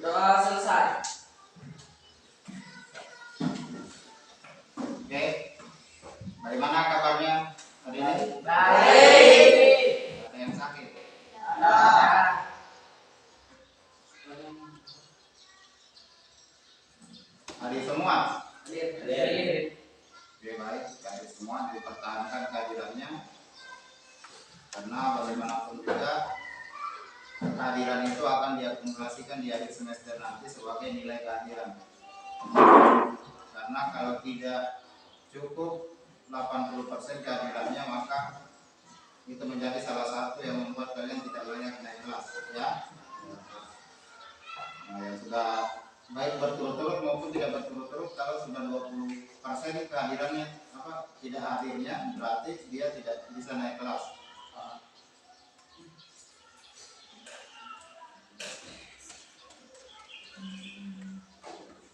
Doa selesai. Oke. Bagaimana kabarnya hari ini? Baik. Ada yang sakit? Hari semua? Oke, baik. Hari semua dipertahankan kehadirannya. Karena bagaimanapun juga kehadiran itu akan diakumulasikan di akhir semester nanti sebagai nilai kehadiran. Karena kalau tidak cukup 80% kehadirannya, maka itu menjadi salah satu yang membuat kalian tidak layak naik kelas, ya. Nah, yang sudah baik berturut-turut maupun tidak berturut-turut, kalau sudah 20% kehadirannya tidak hadirnya, berarti dia tidak bisa naik kelas.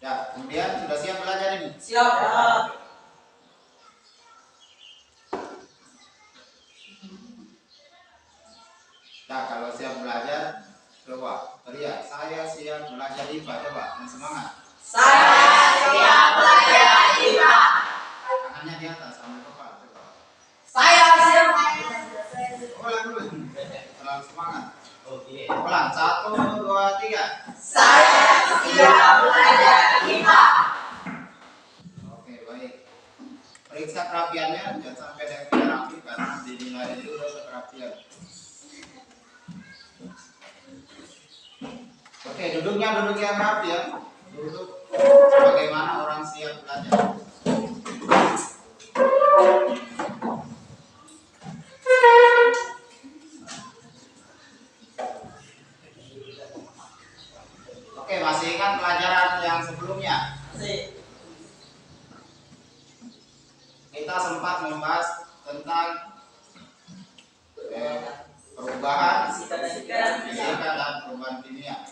Ya, kemudian sudah siap belajar ini? Siap. Nah, kalau siap belajar, coba teriak, saya siap belajar IPA, coba, yang semangat. Saya siap belajar IPA. Tangannya di atas sampai kepala, coba. Saya siap. Ulang dulu, terlalu semangat. Ulang, 1, 2, 3. Saya siap belajar IPA. Oke, baik. Periksa kerapiannya, jangan sampai ada yang tidak rapi karena dinilai dulu kerapian. Oke, duduk yang rapi ya. Duduk sebagaimana orang siap belajar. Oke, masih ingat pelajaran yang sebelumnya? Kita sempat membahas tentang perubahan fisika dan perubahan kimia.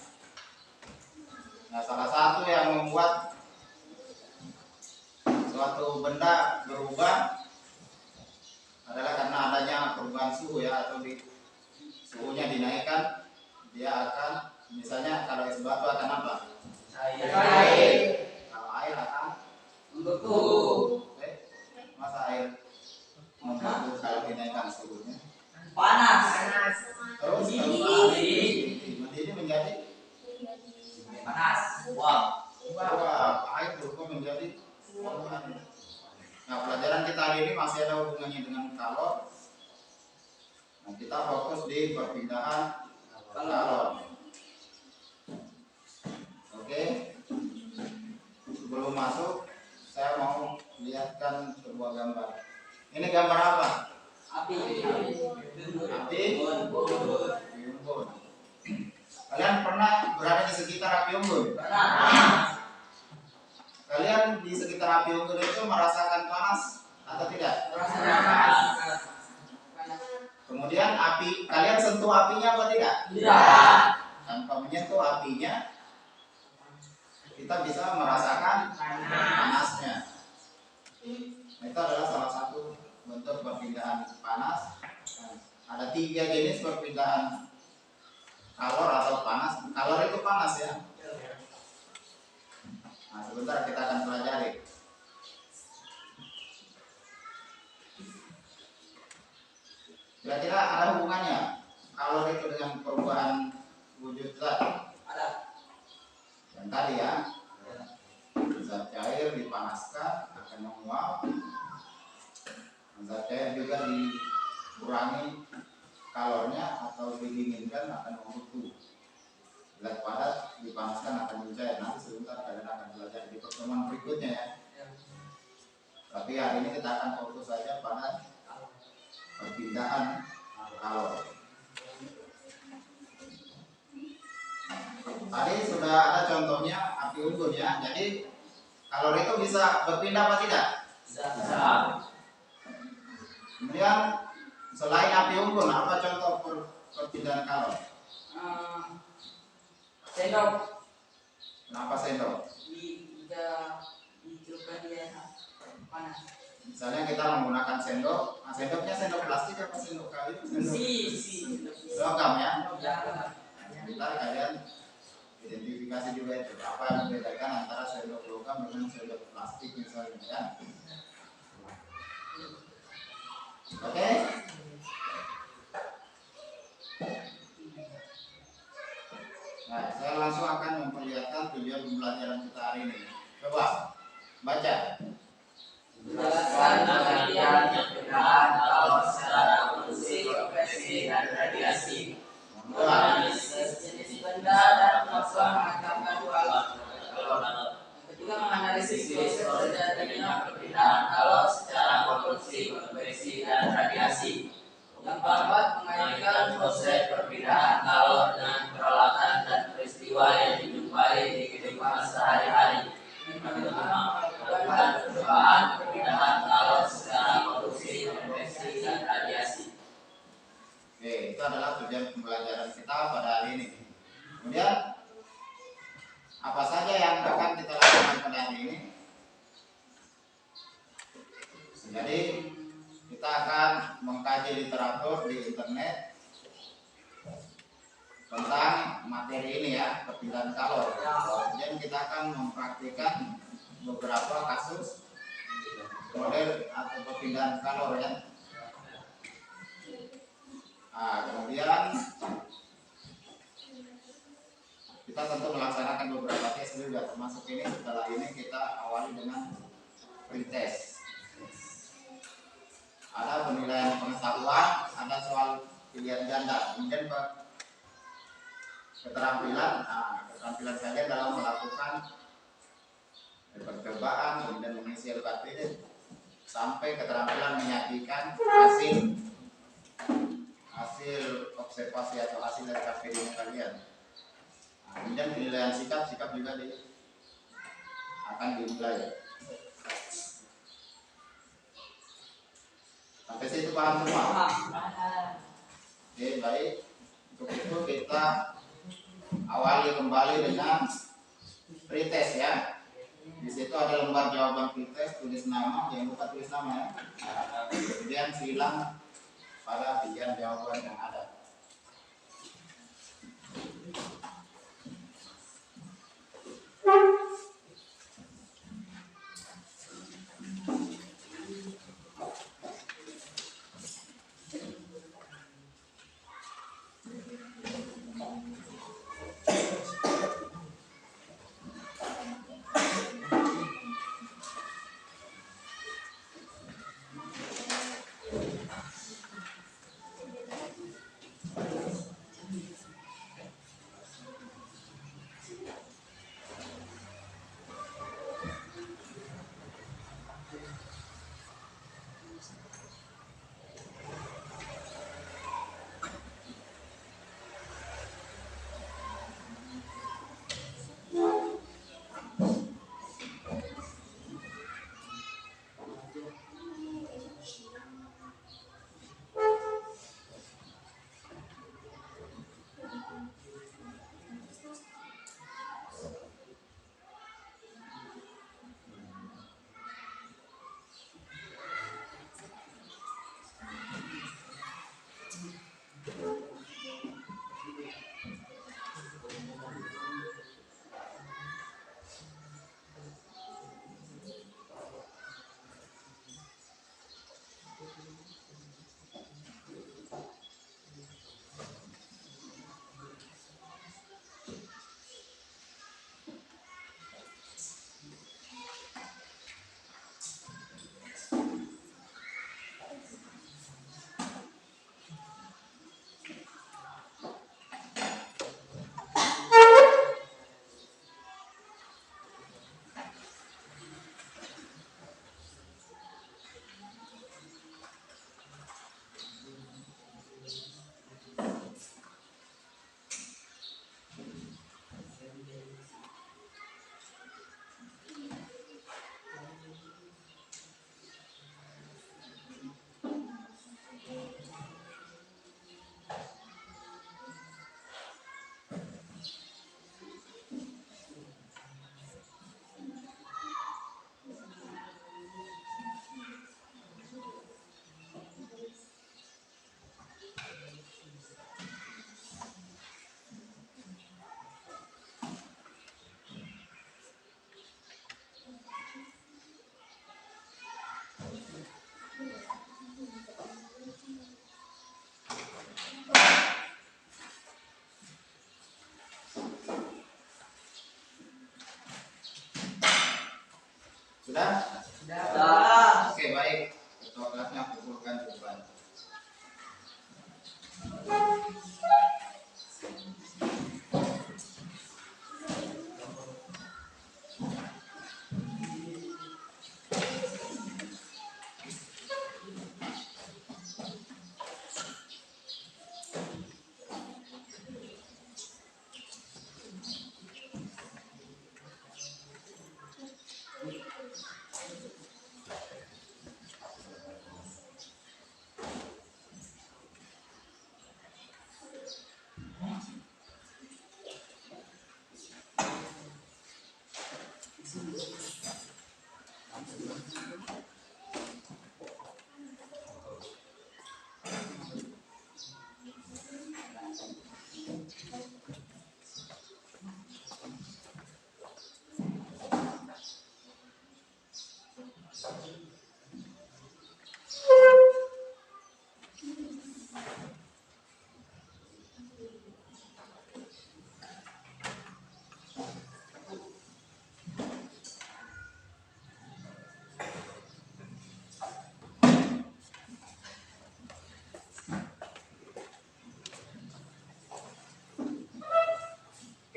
Nah, salah satu yang membuat suatu benda berubah adalah karena adanya perubahan suhu ya, atau suhunya dinaikkan, dia akan, misalnya kalau es batu akan apa? Cair. Kalau air akan Membeku. Masa air membeku kalau dinaikkan suhunya? Panas. Terus mendidih menjadi Panas. Wah. air berubah menjadi panas. Nah, pelajaran kita hari ini masih ada hubungannya dengan kalor. Nah, kita fokus di perpindahan kalor. Oke. Sebelum masuk, saya mau lihatkan sebuah gambar. Ini gambar apa? Api. Unggun. Kalian pernah berada di sekitar api unggun? Panas. Kalian di sekitar api unggun itu merasakan panas atau tidak? Panas. Kemudian kalian sentuh apinya apa tidak? Tidak. Tanpa menyentuh apinya, kita bisa merasakan panasnya. Itu adalah salah satu bentuk perpindahan panas. Ada 3 jenis perpindahan kalor atau panas. Kalor itu panas ya. Nah, sebentar kita akan pelajari. Kira-kira ada hubungannya kalor itu dengan perubahan wujud zat? Ada. Yang tadi ya, zat cair dipanaskan akan menguap. Zat cair juga dikurangi kalornya atau didinginkan akan membeku. Zat padat dipanaskan akan mencair. Nanti sebentar kalian akan belajar di pertemuan berikutnya ya. Tapi hari ini kita akan fokus saja pada perpindahan kalor. Tadi sudah ada contohnya api unggun ya. Jadi kalor itu bisa berpindah apa tidak? Bisa. Kemudian selain api unggun, apa contoh perpindahan kalor? Sendok. Kenapa sendok? Dicurupkan dia panas. Misalnya kita menggunakan sendok, nah sendoknya sendok plastik apa sendok kayu? Sendok logam ya. Sebentar kalian identifikasi klarifikasi juga itu apa yang membedakan antara sendok logam dengan sendok plastik misalnya ya. Oke. Nah, saya langsung akan memperlihatkan tujuan pembelajaran kita hari ini. Coba baca. Menjelaskan pengertian perpindahan kalor secara evolusi, konveksi, dan radiasi. Menganalisis jenis benda dan kemampuan menangkapkan kalor. Yang ketiga, menganalisis proses terjadinya perpindahan kalor secara evolusi, konveksi, dan radiasi. Yang keempat, mengaitkan proses perpindahan kalor dengan peralatan dan peristiwa yang dijumpai di kehidupan sehari-hari. Yang kelima, melakukan percobaan perpindahan kalor secara evolusi, konveksi, dan radiasi. Oke, itu adalah tujuan pembelajaran kita pada hari ini. Kemudian apa saja yang akan kita lakukan pada hari ini? Jadi kita akan mengkaji literatur di internet tentang materi ini ya, perpindahan kalor. Kemudian kita akan mempraktikkan beberapa kasus model atau perpindahan kalor ya. Nah, kemudian kita tentu melaksanakan beberapa tes juga, termasuk ini. Setelah ini kita awali dengan pretest. Ada penilaian pengetahuan, ada soal pilihan ganda, kemudian keterampilan. Nah, keterampilan kalian dalam melakukan percobaan, kemudian mengisi LKPD, sampai keterampilan menyajikan hasil observasi atau hasil LKPD-nya kalian. Nah, kemudian penilaian sikap juga akan dinilai. Sampai situ paham semua? Oke, baik. Untuk itu kita awali kembali dengan pretest ya. Di situ ada lembar jawaban pretest, tulis nama, jangan lupa tulis nama ya. Kemudian silang pada pilihan jawaban yang ada. Sudah? Sudah. Oke, baik. Ketua kelasnya kumpulkan jawaban.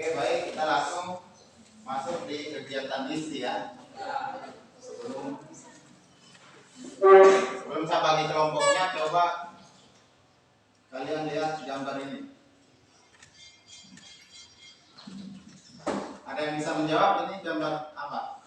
Oke, baik, kita langsung masuk di kegiatan isi ya. Sebelum saya bagi kelompoknya, coba kalian lihat gambar ini. Ada yang bisa menjawab ini gambar apa?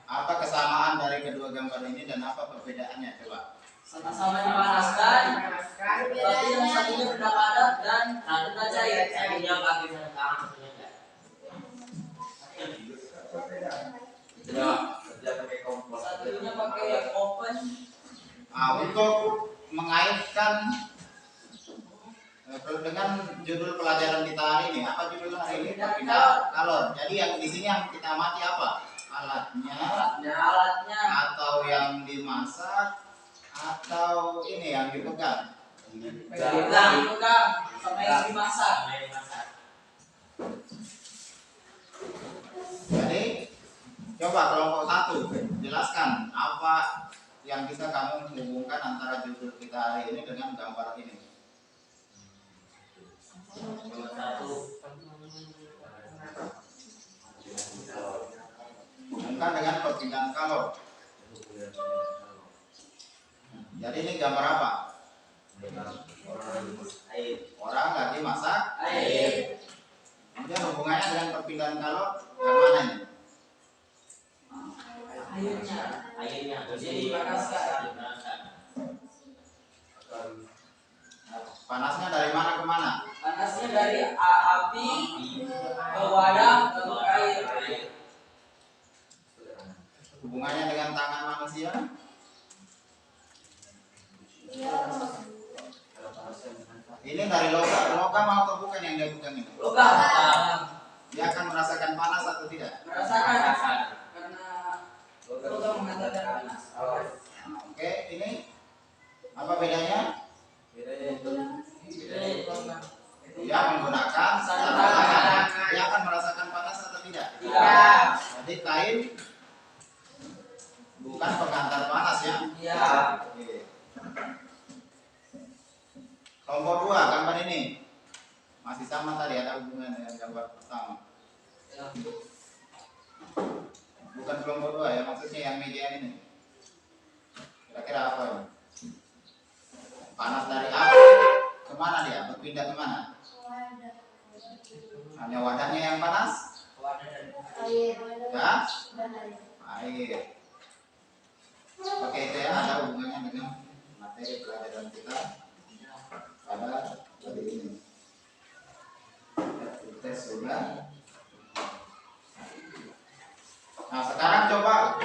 Apa kesamaan dari kedua gambar ini dan apa perbedaannya? Coba. Sama-sama dipanaskan, tapi yang satunya benda padat dan satunya cair. Satunya pakai sarung tangan, satunya enggak. Satunya pakai open. Untuk mengaitkan dengan judul pelajaran kita hari ini, apa judul hari ini? Perpindahan kalor. Jadi yang di sini yang kita amati apa? Alatnya, atau yang dimasak, atau ini yang dipegang. Dipegang sama yang dimasak. Jadi coba kelompok 1 jelaskan apa yang bisa kamu hubungkan antara judul kita hari ini dengan gambar ini. Hubungkan dengan perpindahan kalor. Jadi ini gambar apa? Orang lagi masak air. Kemudian hubungannya dengan perpindahan kalor yang mana ini? Airnya jadi dipanaskan. Panasnya dari mana ke mana? Panasnya dari api ke wadah ke air. Hubungannya dengan tangan manusia? Ini dari logam atau bukan yang dia pegang ini? Logam. Dia akan merasakan panas atau tidak? Merasakan karena logam menghantarkan panas. Oke, ini apa bedanya? Dia menggunakan sarung tangan. Dia akan merasakan panas atau tidak? Tidak. Jadi kain bukan penghantar panas ya? Iya. Oke. Kelompok 2 gambar ini masih sama tadi, ada hubungan dengan gambar pertama. Bukan kelompok 2 ya, maksudnya yang media ini. Kira-kira apa ini? Panas dari api kemana dia? Berpindah kemana? Hanya wadahnya yang panas? Ya? Air. Oke, itu ya, ada hubungannya dengan materi pelajaran kita pada hari ini. Tes sudah. Nah, sekarang coba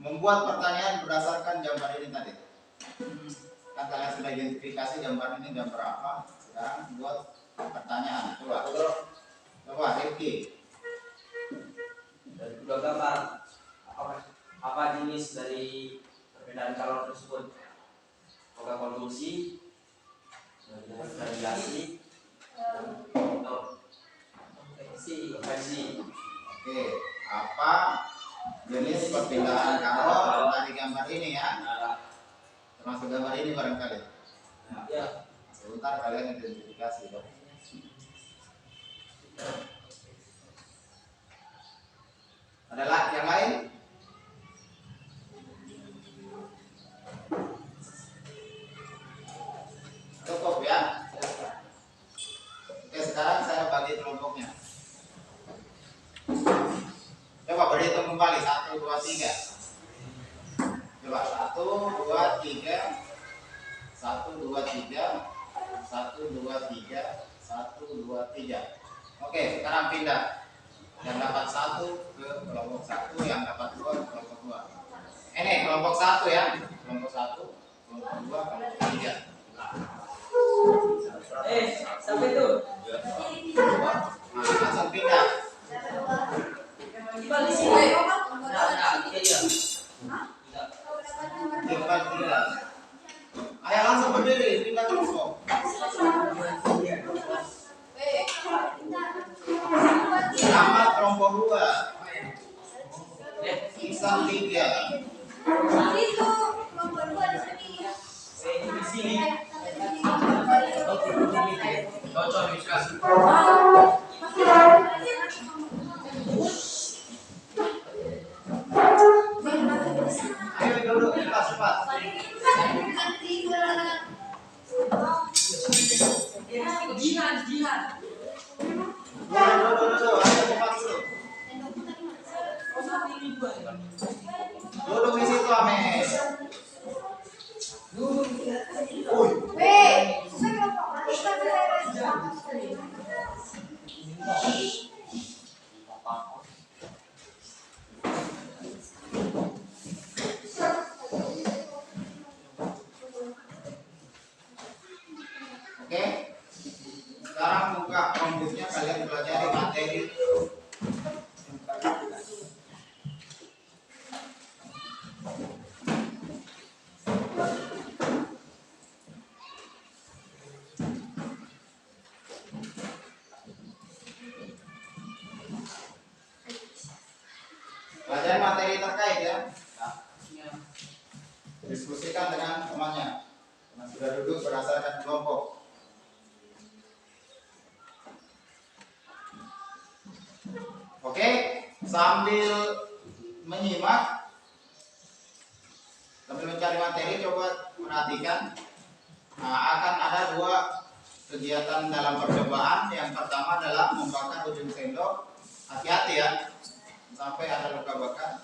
membuat pertanyaan berdasarkan gambar ini tadi. Kan kalian sudah identifikasi gambar ini gambar apa. Sekarang buat pertanyaan. Coba Rifki. Dari kedua gambar, apa jenis dari perbedaan kalor tersebut? Apakah konsumsi, radiasi, Kompetisi. Oke, apa jenis perpindahan kalor dari gambar ini ya? Termasuk gambar ini barangkali. Ya. Sebentar kalian identifikasi dong. Ada yang lain? Cukup ya. Oke, sekarang saya bagi kelompoknya. Coba berhitung kembali 1, 2, 3. Coba 1, 2, 3. 1, 2, 3. 1, 2, 3. 1, 2, 3. Oke, sekarang pindah. Yang dapat 1 ke kelompok 1, yang dapat 2 ke kelompok 2. Ini kelompok 1 ya. Kelompok 1, kelompok 2, kelompok 3. Sampai itu. Langsung pindah. Di sini. Depan pindah. Ayo langsung berdiri, pindah kelompok. Selamat kelompok 2. Ihsan 3. Di sini. Cocok bisa. Ayo duduk, cepat. Jihan. Duduk, ayo cepat duduk. Duduk di situ, Ames. Oke. Sekarang buka komputernya, kalian pelajari materi. Pelajari materi terkait ya. Diskusikan dengan temannya. Yang sudah duduk berdasarkan kelompok. Oke, sambil menyimak, sambil mencari materi, coba perhatikan. Nah, akan ada 2 kegiatan dalam percobaan. Yang pertama adalah membakar ujung sendok. Hati-hati ya, sampai ada luka bakar.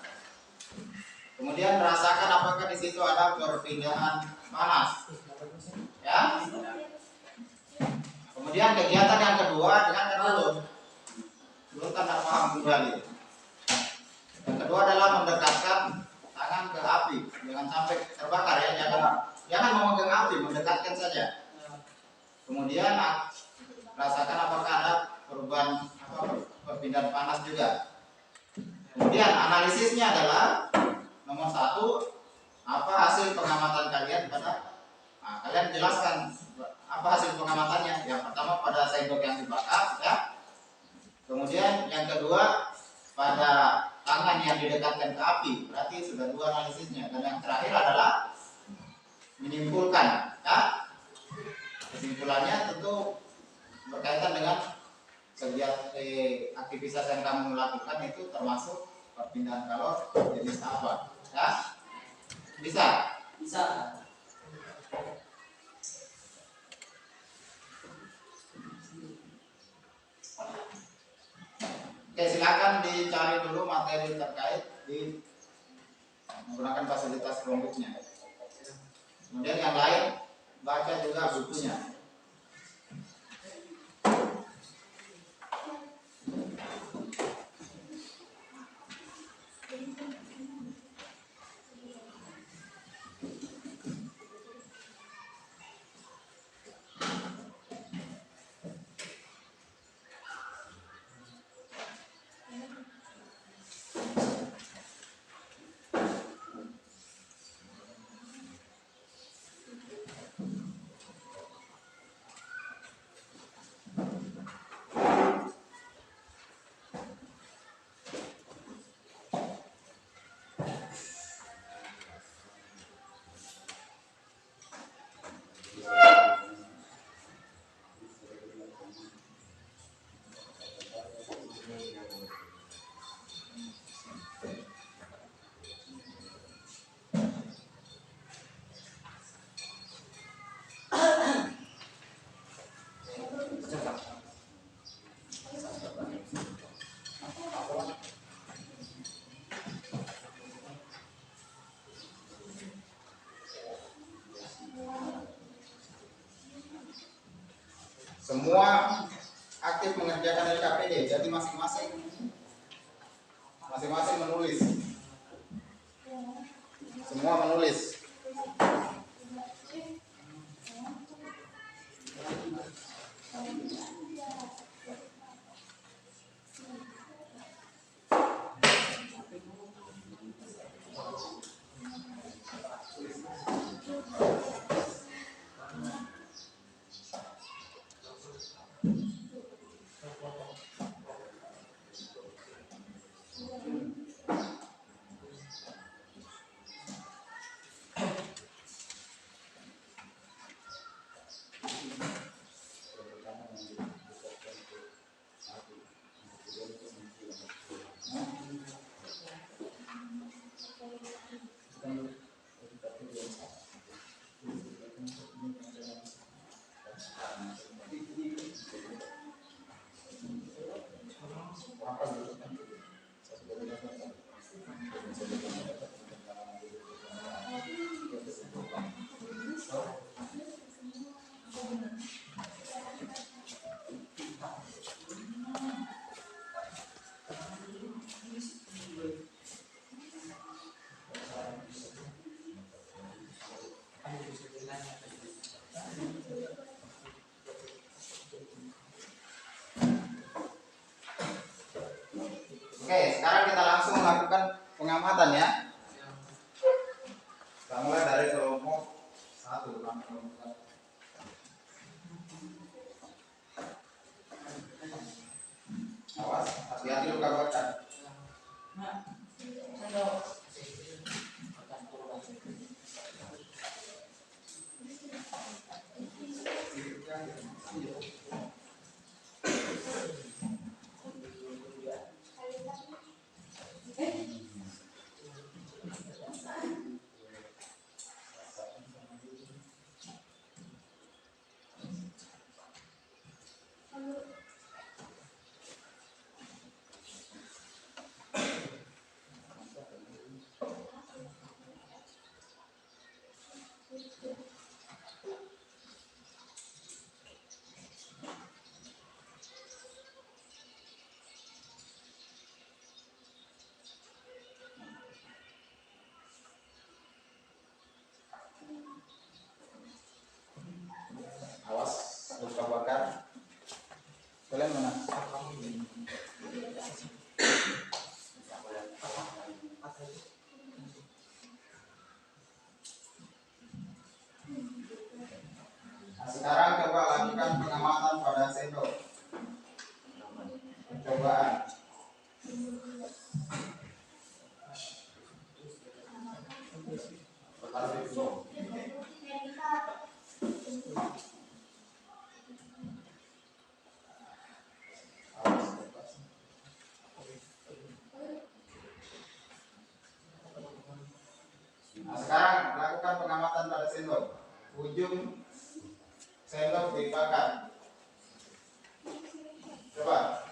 Kemudian rasakan apakah di situ ada perpindahan panas. Ya. Kemudian kegiatan yang kedua, dengarkan dulu. Belum tanda paham kembali. Yang kedua adalah mendekatkan tangan ke api, jangan sampai terbakar ya, jangan memegang api, mendekatkan saja. Kemudian rasakan apakah ada perubahan perpindahan panas juga. Kemudian analisisnya adalah nomor 1, apa hasil pengamatan kalian kalian jelaskan apa hasil pengamatannya. Yang pertama pada sendok yang dibakar ya. Kemudian yang kedua pada tangan yang didekatkan ke api, berarti sudah 2 analisisnya. Dan yang terakhir adalah menyimpulkan ya. Kesimpulannya tentu berkaitan dengan kegiatan aktivitas yang kamu lakukan itu termasuk perpindahan kalor jenis apa ya. Bisa? Oke, silakan dicari dulu materi terkait di menggunakan fasilitas Chromebook-nya. Kemudian yang lain baca juga bukunya. Semua aktif mengerjakan LKPD, jadi masing-masing menulis. Semua menulis. Oke, sekarang kita langsung melakukan pengamatan ya. Kita mulai dari kelompok 1. Awas, hati-hati luka bakar. Awas, luka bakar. Kalian mana? Nah, sekarang coba lakukan pengamatan pada sendok. Percobaan. Nah, sekarang lakukan pengamatan pada sendok. Ujung sendok dibakar. Coba.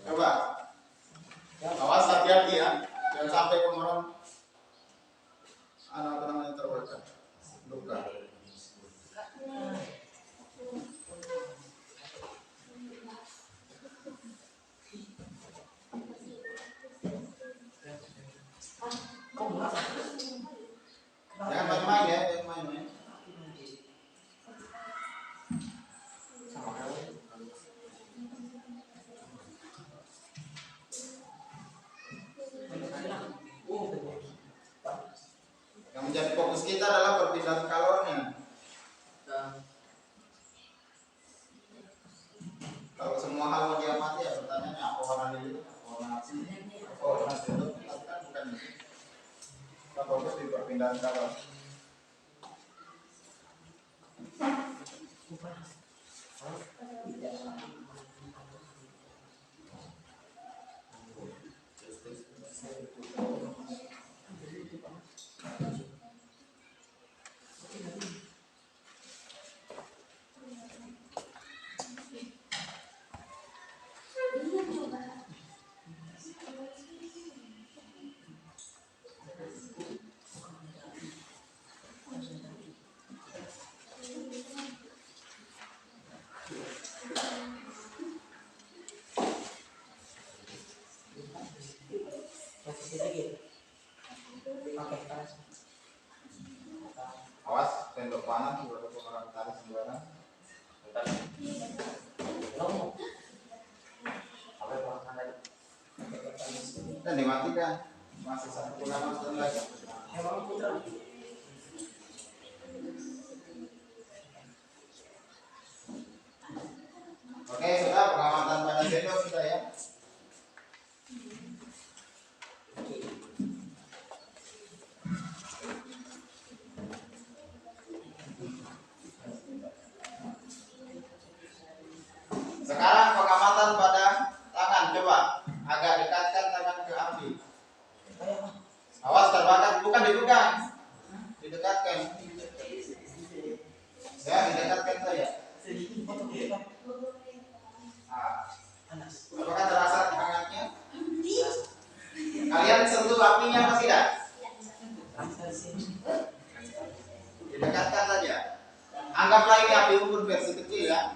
Coba. Awas, hati-hati ya. Jangan sampai kemarin anak-anak terbakar. Luka. Jangan main-main ya, jangan main-main. Yang menjadi fokus kita adalah perpindahan kalornya. Kalau semua hal mau diamati ya pertanyaannya apa warna lilin, apa warna api, apa warna sendok, tapi kan bukan itu. Kita fokus di perpindahan kalor. Dan dimatikan. Masih 1,5 tahun lagi. Emang putra. Oke, sudah pengamatan pada sendok sudah ya. Sekarang pengamatan pada tangan, coba agak dekatkan tangan ke api. Awas terbakar, bukan dipegang, didekatkan. Ya, didekatkan saja. Nah, apakah terasa hangatnya? Kalian sentuh apinya apa tidak? Didekatkan saja. Anggaplah ini api unggun versi kecil ya.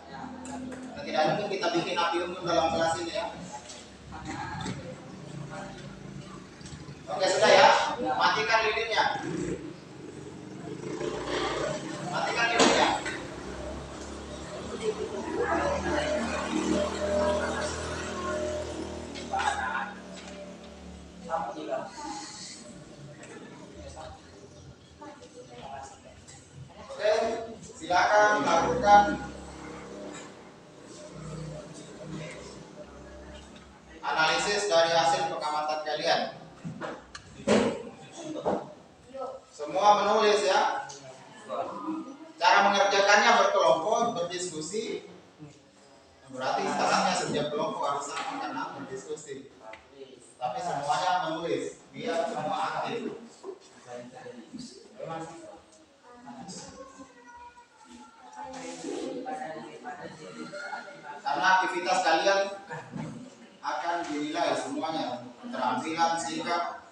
Tidak mungkin kita bikin api unggun dalam kelas ini ya. Oke sudah ya. Matikan lilinnya. Matikan lilinnya. Oke, silakan lakukan analisis dari hasil pengamatan kalian. Semua menulis ya. Cara mengerjakannya berkelompok, berdiskusi. Berarti tangannya setiap kelompok harus sama karena berdiskusi. Tapi semuanya menulis, biar semua aktif. Karena aktivitas kalian akan dinilai semuanya, keterampilan, sikap.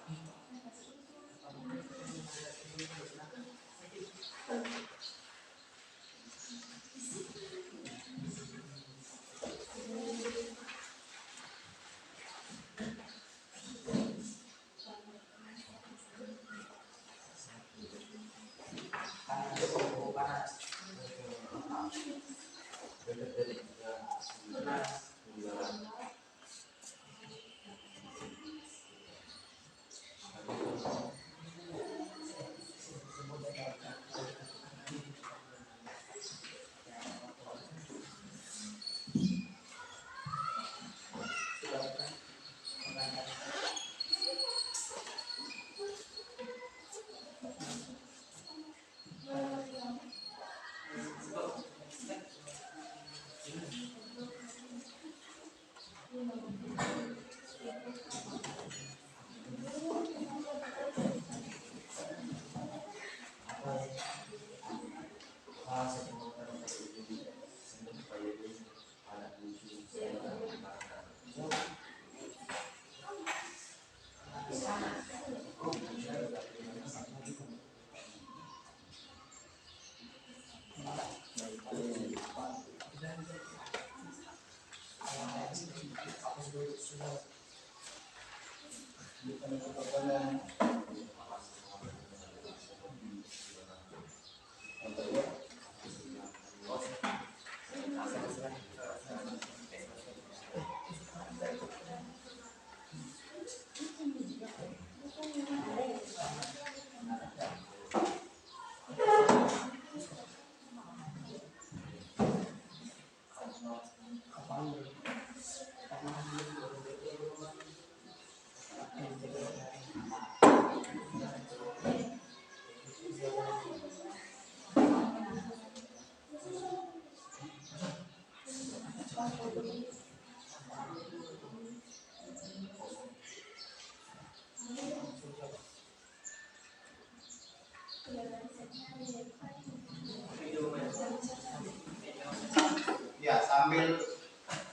Ya, sambil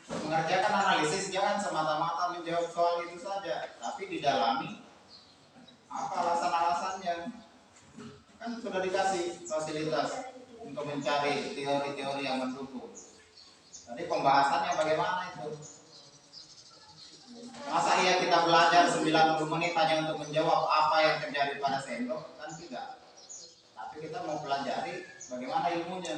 mengerjakan analisis jangan semata-mata menjawab soal itu saja, tapi didalami apa alasan-alasannya. Kan sudah dikasih fasilitas untuk mencari teori-teori yang mendukung. Tadi pembahasannya bagaimana itu? Masa iya kita belajar 90 menit hanya untuk menjawab apa yang terjadi pada sendok? Kan tidak. Tapi kita mau pelajari bagaimana ilmunya.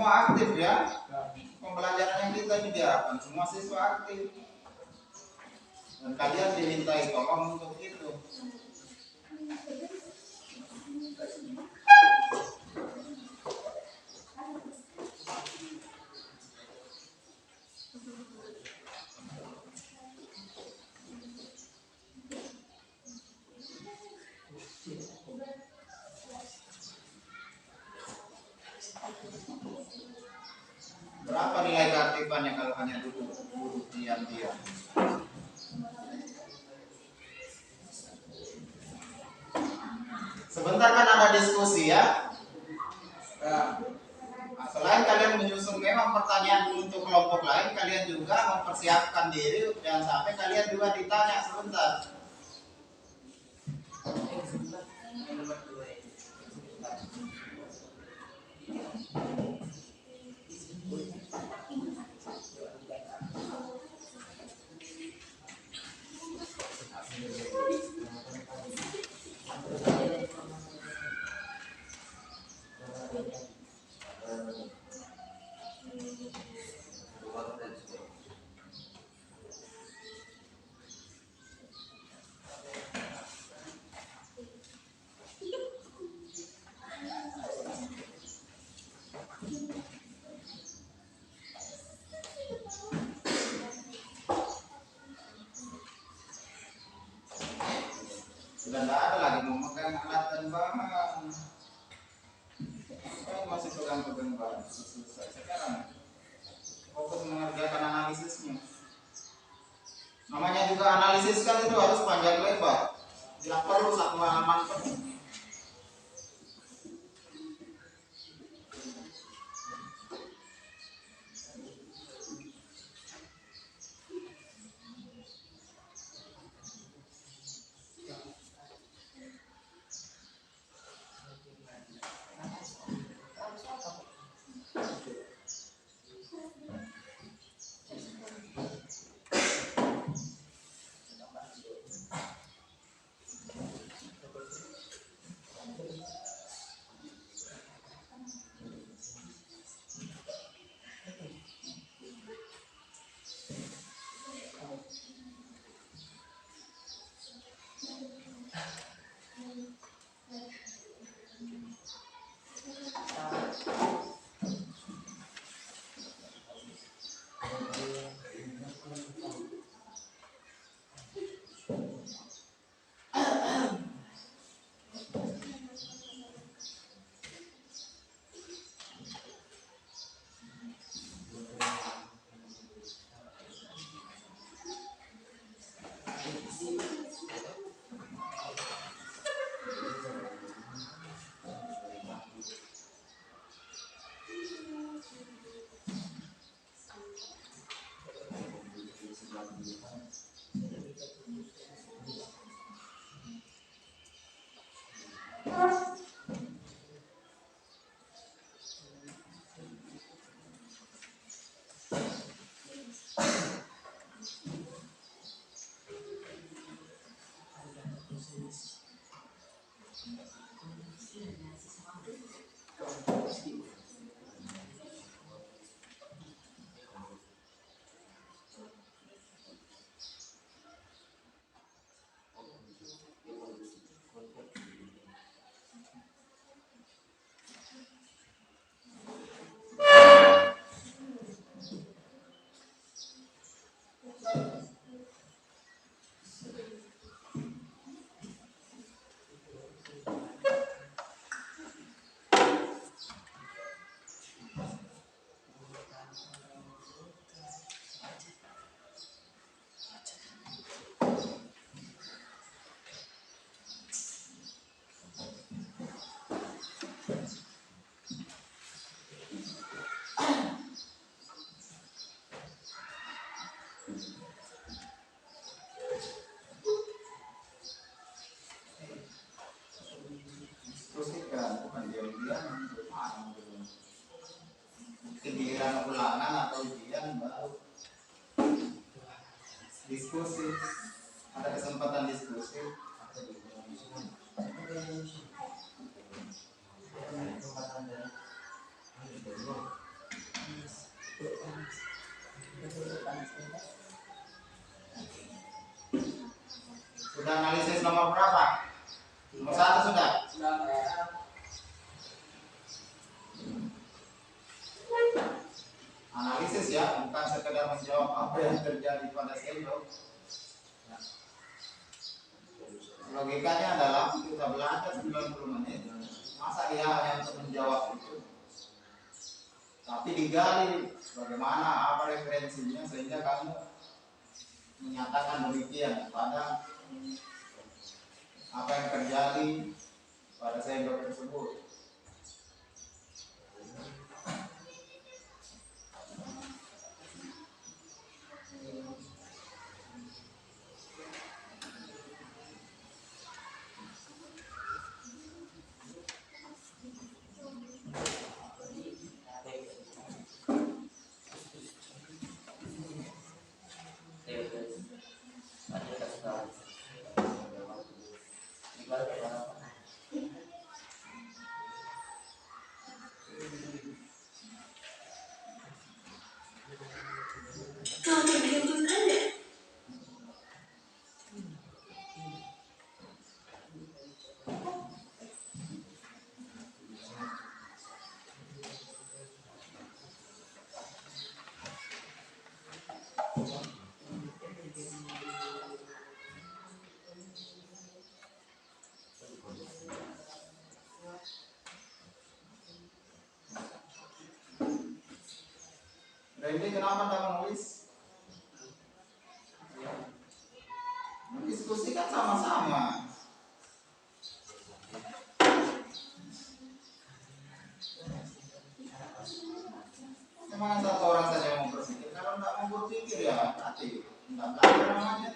semua aktif ya. Pembelajaran yang kita ini diharapkan semua siswa aktif. Dan kalian dimintai tolong untuk itu. Berapa nilai keaktifannya kalau hanya duduk diam-diam? Sebentar kan ada diskusi ya. Nah, selain kalian menyusun memang pertanyaan untuk kelompok lain, kalian juga mempersiapkan diri jangan sampai kalian juga ditanya sebentar. Sudah tidak ada lagi memegang alat dan bahan. Saya masih pegang-pegang bahan. Selesai sekarang. Fokus mengerjakan analisisnya. Namanya juga analisis kan itu harus panjang lebar. Tidak perlu satu halaman penuh. Giliran ulangan atau ujian baru diskusi, ada kesempatan diskusi. Sudah analisis nomor berapa? Nomor 1 sudah? Sudah Pak. Analisis ya, bukan sekedar menjawab apa yang terjadi pada sendok. Logikanya adalah kita belajar 90 menit, masa dia hanya untuk menjawab itu, tapi digali bagaimana, apa referensinya sehingga kamu menyatakan demikian pada apa yang terjadi pada sendok tersebut. Randy kenapa tidak menulis? Diskusi kan sama-sama. Memang satu orang saja yang mau berpikir. Kalau tidak mau berpikir ya nanti tidak belajar namanya.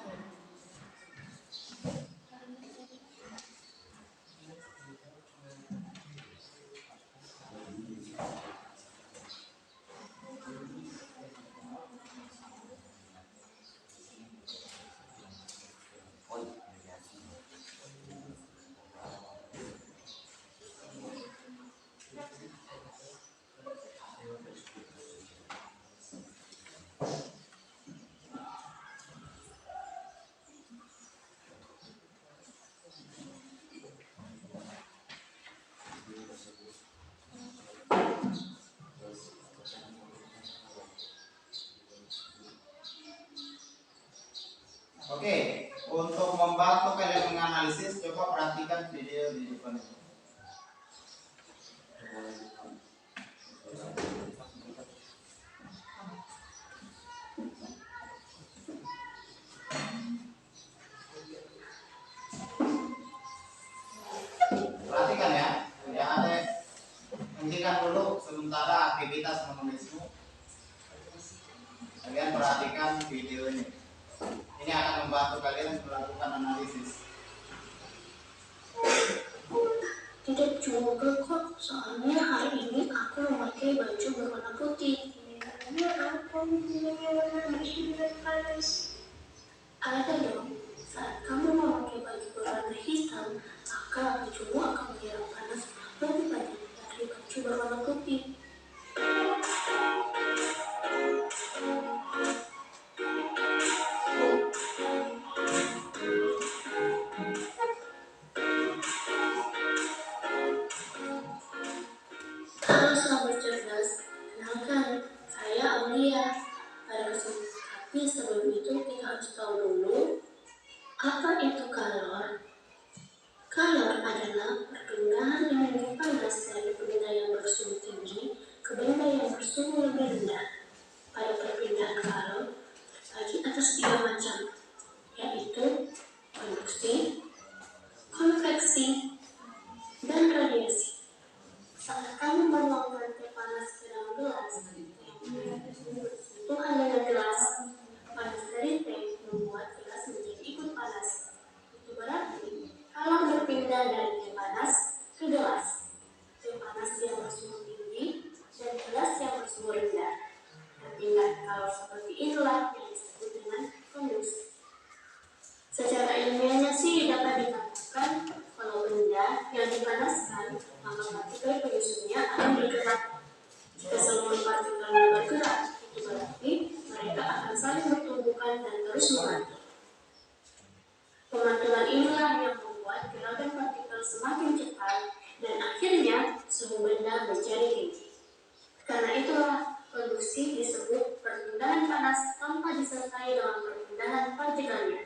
Oke, untuk membantu kalian menganalisis, coba perhatikan video di depan itu. Perhatikan ya, tidak ada. Hentikan dulu sementara aktivitas menulismu. Kalian perhatikan video ini. Ini akan membantu kalian melakukan analisis. Tidak juga kok, soalnya hari ini aku memakai baju berwarna putih. Ada dong, saat kamu memakai baju berwarna hitam, maka bajumu akan menyerap panas lebih banyak dari baju berwarna putih. Halo sahabat cerdas, kenalkan, saya Aulia. Tapi sebelum itu kita harus tahu dulu apa itu kalor. Kalor adalah perpindahan energi panas dari benda yang bersuhu tinggi ke benda yang bersuhu lebih rendah. Pada perpindahan kalor terbagi atas 3 macam, yaitu konduksi, konveksi, dan radiasi. Saat kamu menuangkan teh panas ke dalam gelas, sentuhan dengan gelas, panas dari teh membuat gelas menjadi ikut panas. Itu berarti kalau berpindah dari teh panas ke gelas, teh panas yang bersuhu tinggi dan gelas yang bersuhu rendah. Berpindah kalau seperti ini terus memantul. Pemantulan inilah yang membuat gerakan partikel semakin cepat dan akhirnya suhu benda menjadi tinggi. Karena itulah konduksi disebut perpindahan panas tanpa disertai dengan perpindahan partikelnya.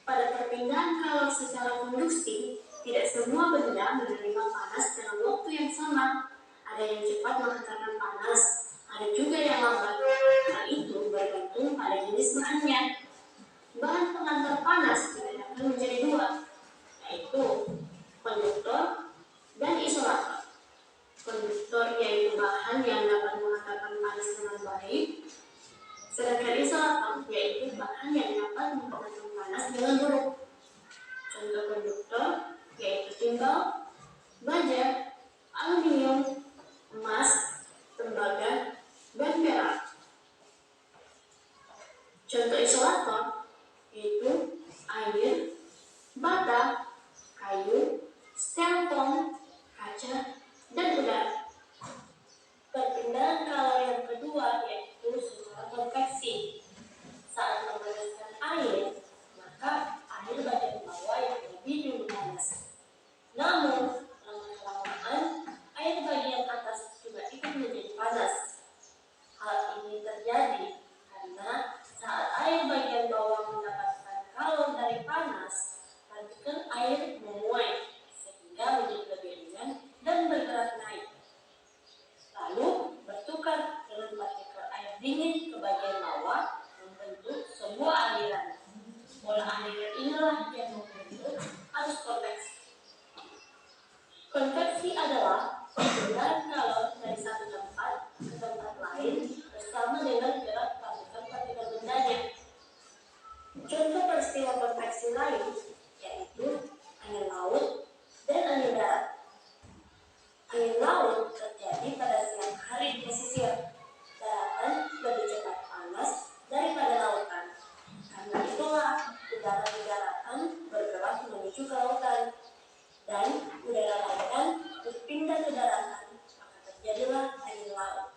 Pada perpindahan kalor secara konduksi, tidak semua benda menerima panas dalam waktu yang sama. Ada yang cepat menghantarkan panas, ada juga yang lambat. Hal itu bergantung pada jenis bahannya. Bahan penghantar panas dibedakan menjadi dua, yaitu konduktor dan isolator. Konduktor yaitu bahan yang dapat menghantarkan panas dengan baik, sedangkan isolator yaitu bahan yang dapat menghantarkan panas dengan buruk. Contoh konduktor yaitu timbal, baja, aluminium, emas, tembaga, dan perak. Contoh isolator yaitu air, bata, kayu, styrofoam, kaca, dan udara. Perpindahan kalor yang kedua yaitu secara konveksi. Saat memanaskan air, maka air bagian bawah yang lebih dulu panas. Namun, lama-kelamaan air bagian atas juga ikut menjadi panas. Hal ini terjadi karena saat air bagian bawah mendapatkan kalor dari panas, partikel air memuai sehingga menjadi lebih ringan dan bergerak naik. Lalu bertukar dengan partikel air dingin ke bagian bawah membentuk sebuah aliran. Pola aliran inilah yang membentuk arus konveksi. Konveksi adalah perpindahan kalor dari satu tempat ke tempat lain bersama dengan gerak partikel-partikel bendanya. Contoh peristiwa konveksi lain yaitu angin laut dan angin darat. Angin laut terjadi pada siang hari di pesisir. Daratan lebih cepat panas daripada lautan. Karena itulah udara di daratan bergerak menuju ke lautan dan udara lautan berpindah ke daratan, maka terjadilah angin laut.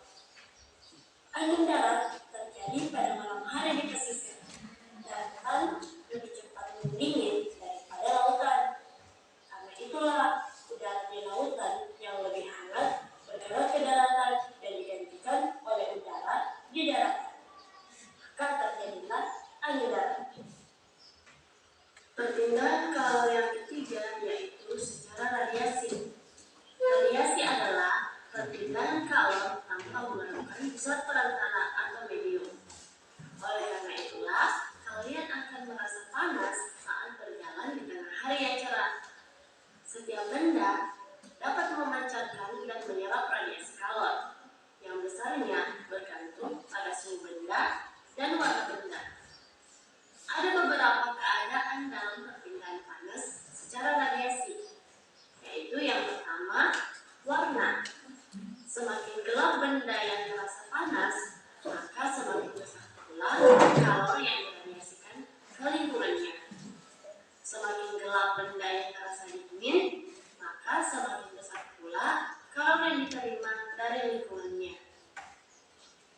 Angin darat terjadi pada malam hari di pesisir. Daratan lebih cepat mendingin daripada lautan. Karena itulah udara di lautan yang lebih hangat bergerak ke daratan dan digantikan oleh udara di daratan. Maka terjadilah angin darat. Perpindahan kalor yang ketiga yaitu secara radiasi. Radiasi adalah perpindahan kalor tanpa memerlukan zat perantara atau medium. Oleh karena itulah, kalian akan merasa panas saat berjalan di tengah hari yang cerah. Setiap benda dapat memancarkan dan menyerap radiasi kalor, yang besarnya bergantung pada suhu benda dan warna benda. Ada beberapa keadaan dalam perpindahan panas secara radiasi, yaitu yang pertama, warna. Semakin gelap benda yang terasa panas, maka semakin besar pula kalor yang diradiasikan ke lingkungannya. Semakin gelap benda yang terasa dingin, maka semakin besar pula kalor yang diterima dari lingkungannya.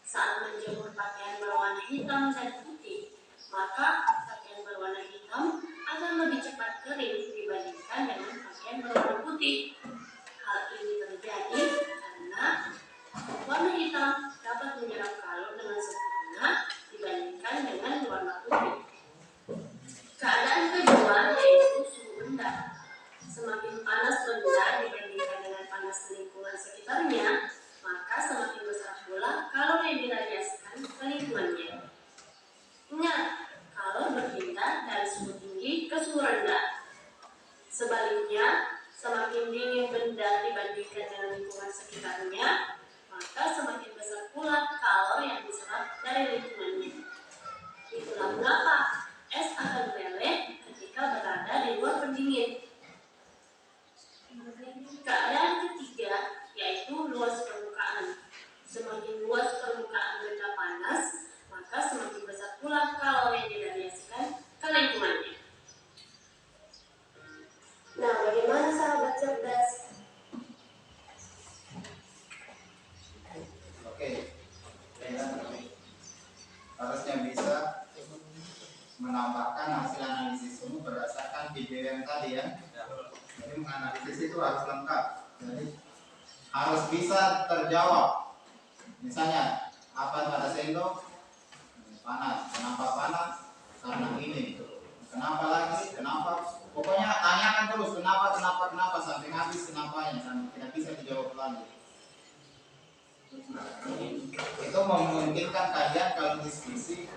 Saat menjemur pakaian berwarna hitam dan putih, maka pakaian berwarna hitam akan lebih cepat kering dibandingkan dengan pakaian berwarna putih. Hal ini terjadi karena warna hitam dapat menyerap kalor dengan sempurna dibandingkan dengan warna putih. Keadaan kedua yaitu suhu benda. Semakin panas benda dibandingkan dengan panas lingkungan sekitarnya, maka semakin besar pula kalor yang diradiasikan ke lingkungannya. Ingat, kalor berpindah dari suhu tinggi ke suhu rendah. Sebaliknya, semakin dingin benda dibandingkan dengan lingkungan sekitarnya, maka semakin besar pula kalor yang diserap dari lingkungannya. Itulah mengapa es akan meleleh ketika berada di luar pendingin. Keadaan ketiga yaitu luas permukaan. Semakin luas permukaan benda panas, maka semakin besar pula kalor yang diradiasikan ke lingkungannya. Nah, bagaimana sahabat cerdas? Oke, harusnya bisa menambahkan hasil analisismu berdasarkan video yang tadi ya. Jadi menganalisis itu harus lengkap. Jadi harus bisa terjawab. Misalnya apa pada sendok? Panas. Kenapa panas? Karena ini. Kenapa lagi? Kenapa? Pokoknya tanyakan terus kenapa sampai habis kenapanya dan tidak bisa dijawab lagi. Itu memungkinkan kalian kalau diskusi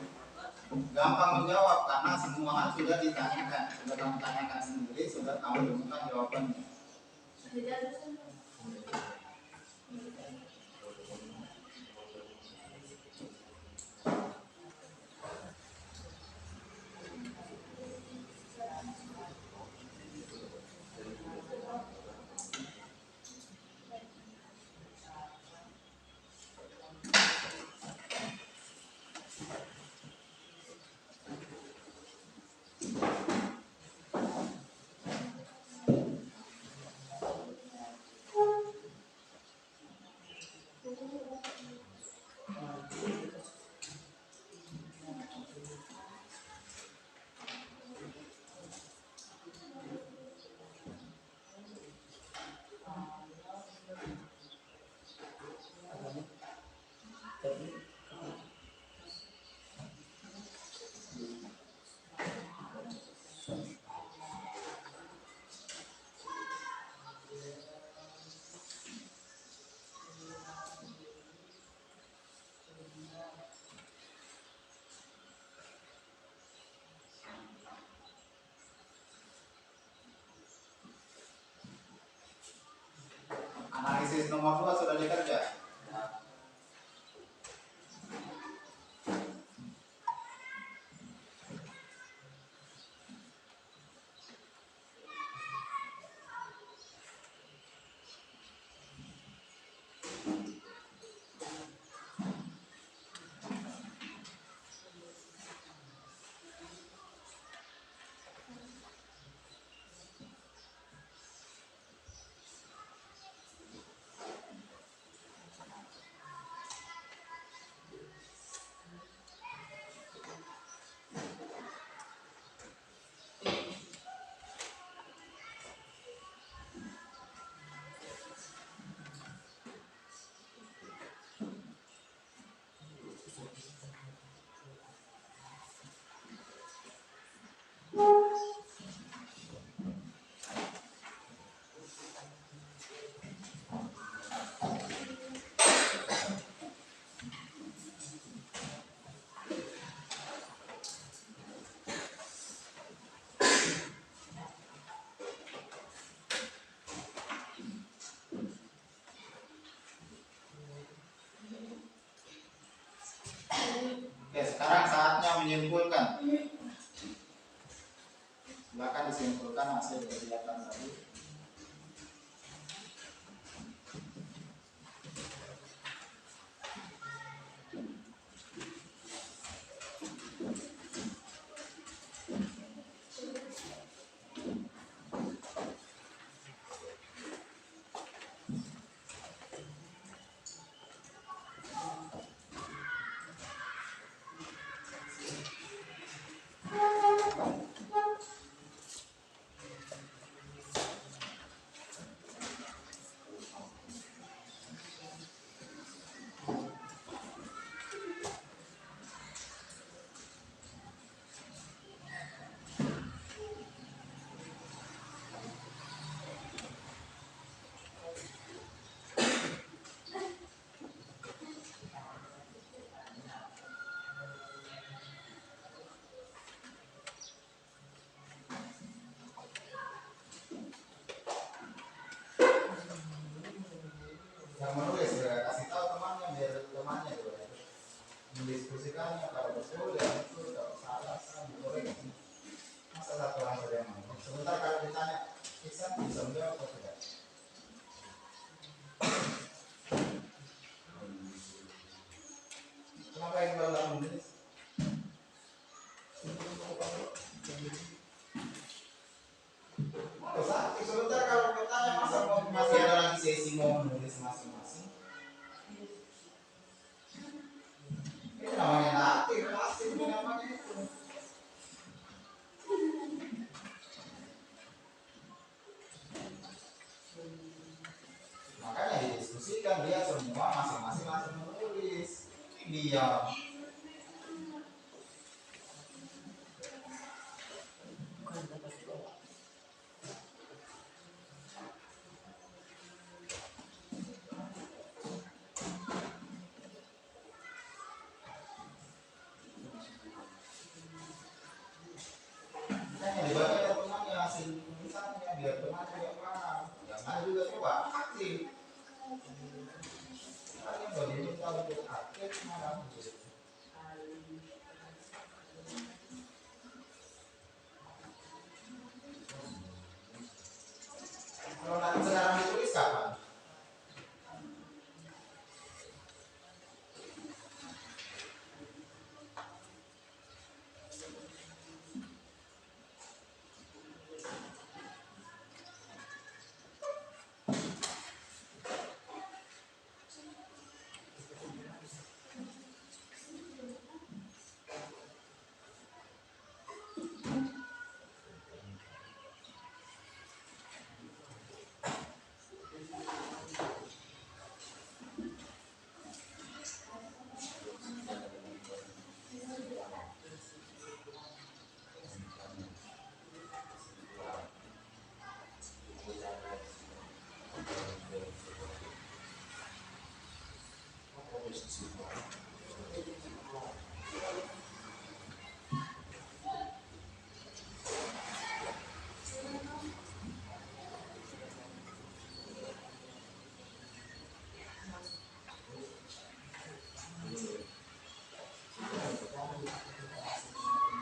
gampang menjawab karena semua hal sudah ditanyakan, sudah kamu tanyakan sendiri, sudah kamu temukan jawabannya. Analisis nomor 2 sudah dikerja. Oke, sekarang saatnya menyimpulkan. Silakan disimpulkan hasil kegiatan tadi. Yang menulis ya kasih tahu temannya biar temannya juga ya. Mendiskusikannya kalau betul ya betul, kalau salah dikoreksi. Masa satu orang saja yang ngomong. Sebentar kalau ditanya Iksan bisa menjawab atau tidak? Kenapa yang dalam menulis? Sebentar kalau bertanya masa masih ada lagi sesi mau menulis masing-masing. Ini namanya nanti pasti.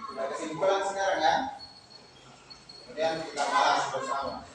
Sudah kesimpulan sekarang kan? Kemudian kita bahas bersama.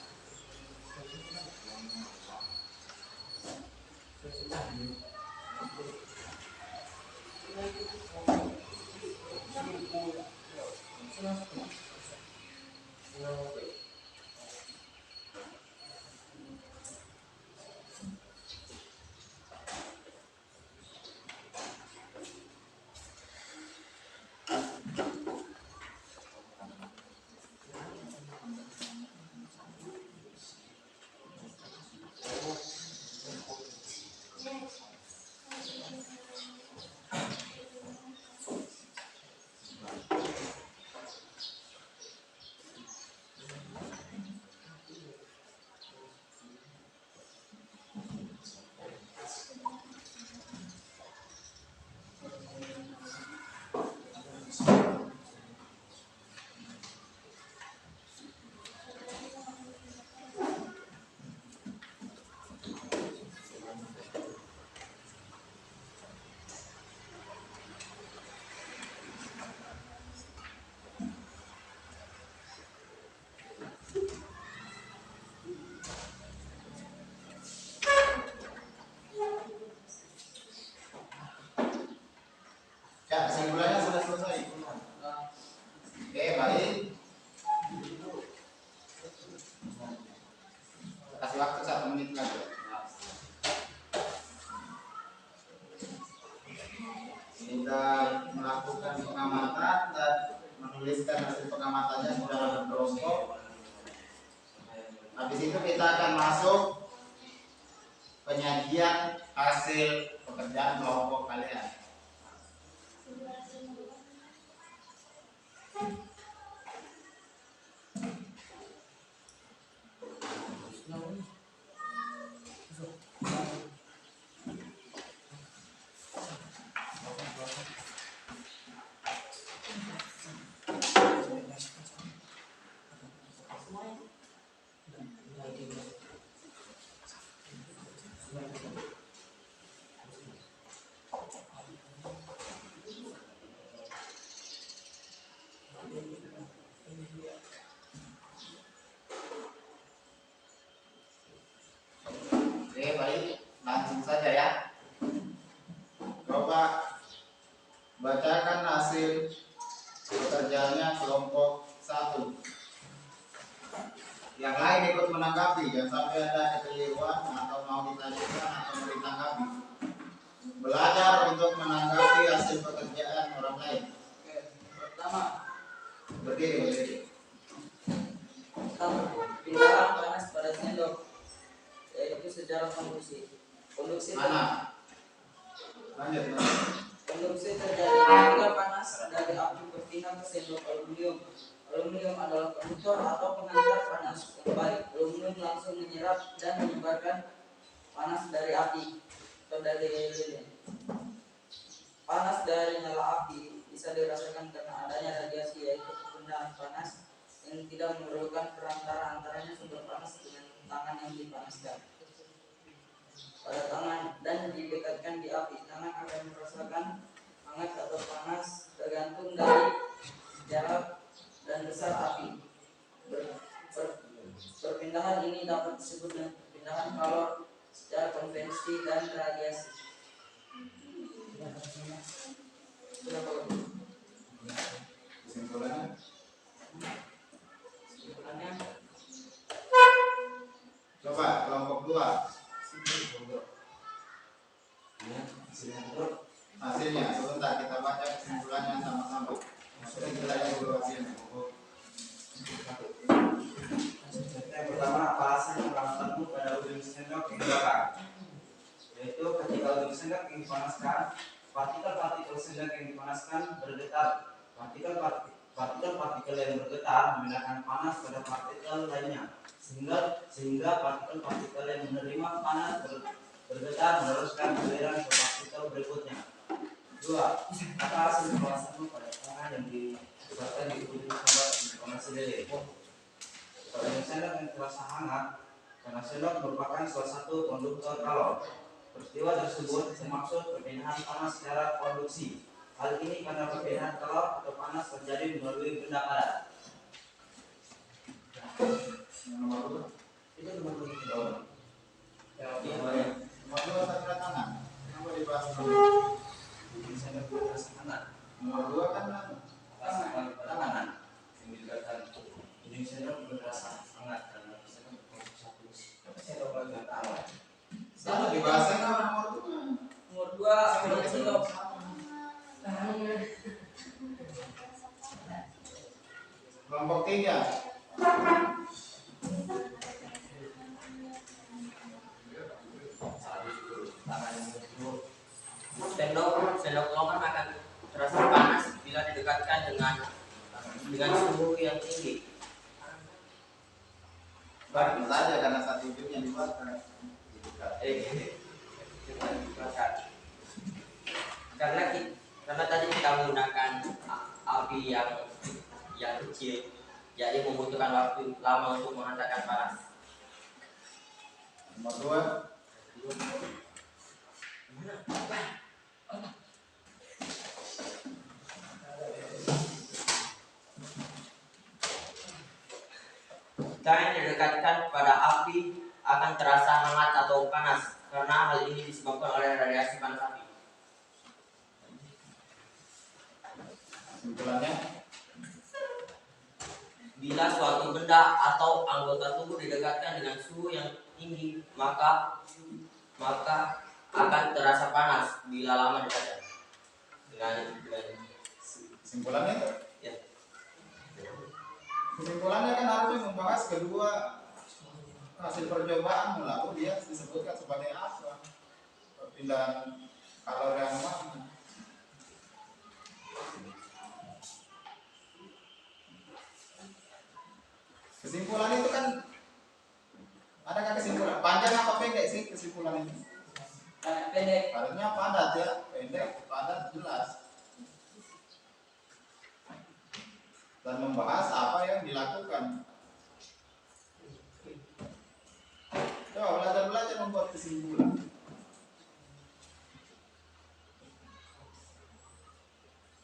Ya, kesimpulannya sudah selesai. Oke, baik. Kasih waktu 1 menit lagi. Sudah melakukan pengamatan dan menuliskan hasil pengamatannya secara berkelompok. Habis itu kita akan masuk penyajian hasil pekerjaan kelompok kalian. Oke, baik, langsung saja ya. Coba bacakan hasil pekerjaannya kelompok 1. Yang lain ikut menanggapi, jangan sampai ada kekeliruan atau mau ditanyakan atau mau ditanggapi. Belajar untuk menanggapi hasil pekerjaan orang lain. Oke, pertama, Berdiri. pindahan panas pada sendok, yaitu secara konduksi. Mana? Lanjut. Konduksi terjadi ketika panas dari api berpindah ke sendok aluminium. Aluminium adalah konduktor atau pengantar panas kembali. Aluminium langsung menyerap dan menyebarkan panas dari api atau dari lilin. Panas dari nyala api bisa dirasakan karena adanya radiasi, yaitu perpindahan panas yang tidak memerlukan perantara antaranya sumber panas dengan tangan yang dipanaskan pada tangan dan didekatkan di api. Tangan akan merasakan hangat atau panas tergantung dari jarak dan besar api. Perpindahan ini dapat disebut dengan perpindahan kalor secara konvensi dan radiasi. Kesimpulannya? Coba kelompok 2. Hasilnya sebentar kita baca kesimpulannya sama-sama. Maksudnya kita lihat dulu hasilnya. Yang pertama, apa hasil pengamatanmu pada ujung sendok yang dibakar? Yaitu ketika ujung sendok yang dipanaskan, partikel-partikel sendok yang dipanaskan bergetar. Partikel-partikel yang bergetar memindahkan panas pada partikel lainnya, sehingga partikel-partikel yang menerima panas bergetar meneruskan aliran ke partikel berikutnya. 2. Apa hasil pengamatanmu pada tangan yang disebabkan di ujung sendok yang dipanasi lilin? Pada sendok yang terasa hangat, karena sendok merupakan salah satu konduktor kalor. Peristiwa tersebut bermaksud perpindahan panas secara konduksi. Hal ini karena perbedaan telur atau panas terjadi melalui benda padat. Yang nomor 2. Itu nomor 2. Nomor 2 tanda tangan. Kenapa dibahas dulu? Saya berasa hangat. Nomor 2 kan Tangan. Ini saya berasa hangat karena saya satu. Saya lupa awal. sama dibahasnya kan nomor 2. Nomor 2 belum belum. Kelompok 3. Sendok longgar akan terasa panas bila didekatkan dengan suhu yang tinggi. Baru saja karena satu ujungnya dibakar. Karena tadi kita menggunakan api yang kecil, jadi membutuhkan waktu lama untuk menghantarkan panas. Nomor 2. Kain yang didekatkan pada api akan terasa hangat atau panas karena hal ini disebabkan oleh radiasi panas api. Kesimpulannya, Bila suatu benda atau anggota tubuh didekatkan dengan suhu yang tinggi, maka akan terasa panas bila lama didekatkan. Dengan kesimpulannya ya. Kesimpulannya kan harusnya membahas kedua hasil percobaan, lalu dia disebutkan sebagai apa, perpindahan kalori yang mana. Kesimpulan itu kan adakah kesimpulan panjang apa pendek sih kesimpulan itu? Pendek. Harusnya padat ya, pendek, padat, jelas. Dan membahas apa yang dilakukan. Coba belajar membuat kesimpulan.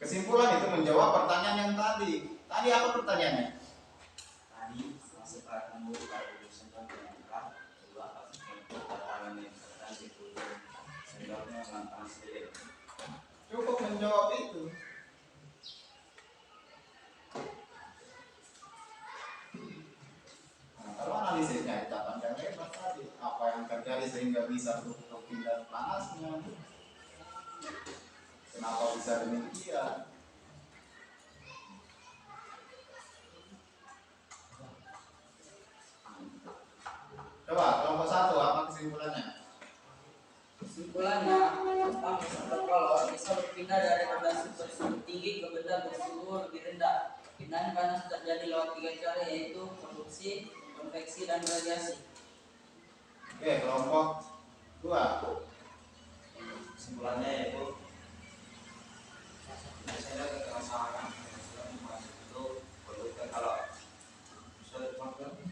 Kesimpulan itu menjawab pertanyaan yang tadi. Tadi apa pertanyaannya? Tadi setelah kamu pada urusan penyangka, kedua pastikan keterangan yang serta dipulih sendoknya lantang sendiri. Cukup menjawab itu. Nah, kalau analisisnya kita pandang lebar tadi, apa yang terjadi sehingga bisa berpindah panasnya? Kenapa bisa demikian? Coba kelompok 1 apa kesimpulannya? Kesimpulannya, tentang sendok kolor bisa berpindah dari benda bersuhu tinggi ke benda bersuhu lebih rendah. Pindahan panas terjadi lewat 3 cara, yaitu konduksi, konveksi, dan radiasi. Oke, kelompok 2. Kesimpulannya yaitu misalnya kekerasan itu berubah kalau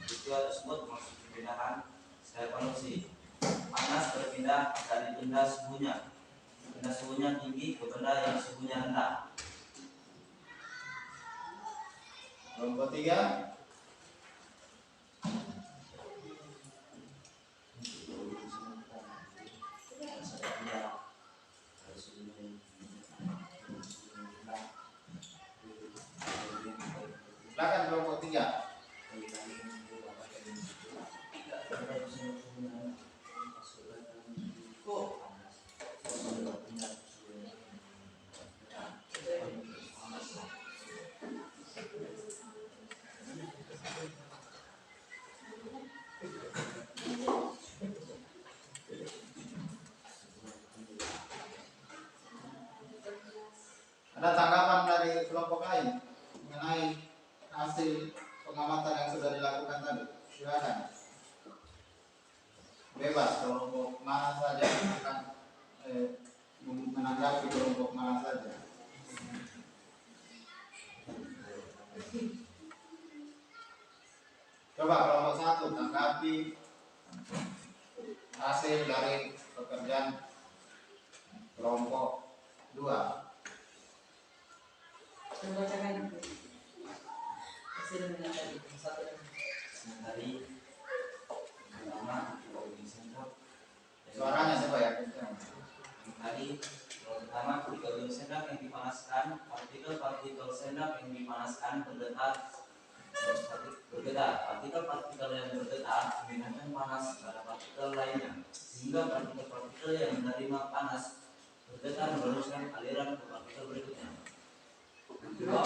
itu tersebut maksud perpindahan secara konduksi. Panas berpindah dari benda suhunya tinggi ke benda yang suhunya rendah. Kelompok 3. Silakan kelompok 3. Ada tanggapan dari kelompok lain mengenai hasil pengamatan yang sudah dilakukan tadi? Silakan. Bebas, kelompok mana saja akan menanggapi kelompok mana saja. Coba kelompok 1 tanggapi hasil dari pekerjaan kelompok 2. Bacakan hasil tadi satu. Dari pertama ujung sendok. Suaranya coba ya. Tadi yang pertama ketika ujung sendok yang dipanaskan, partikel sendok yang dipanaskan bergetar. Partikel yang bergetar memindahkan panas pada partikel lainnya, sehingga partikel-partikel yang menerima panas bergetar meneruskan aliran ke partikel berikutnya. Dua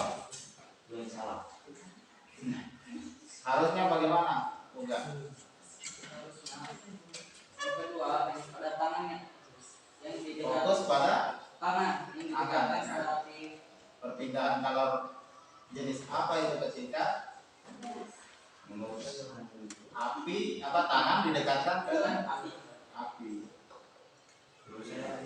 yang salah. Harusnya bagaimana? Enggak. Kedua pada tangannya yang didekat Fokus pada tangan yang didekatkan pada api. perpindahan kalor jenis apa itu ketika api apa tangan didekatkan ke Dengan api. api. Terus saya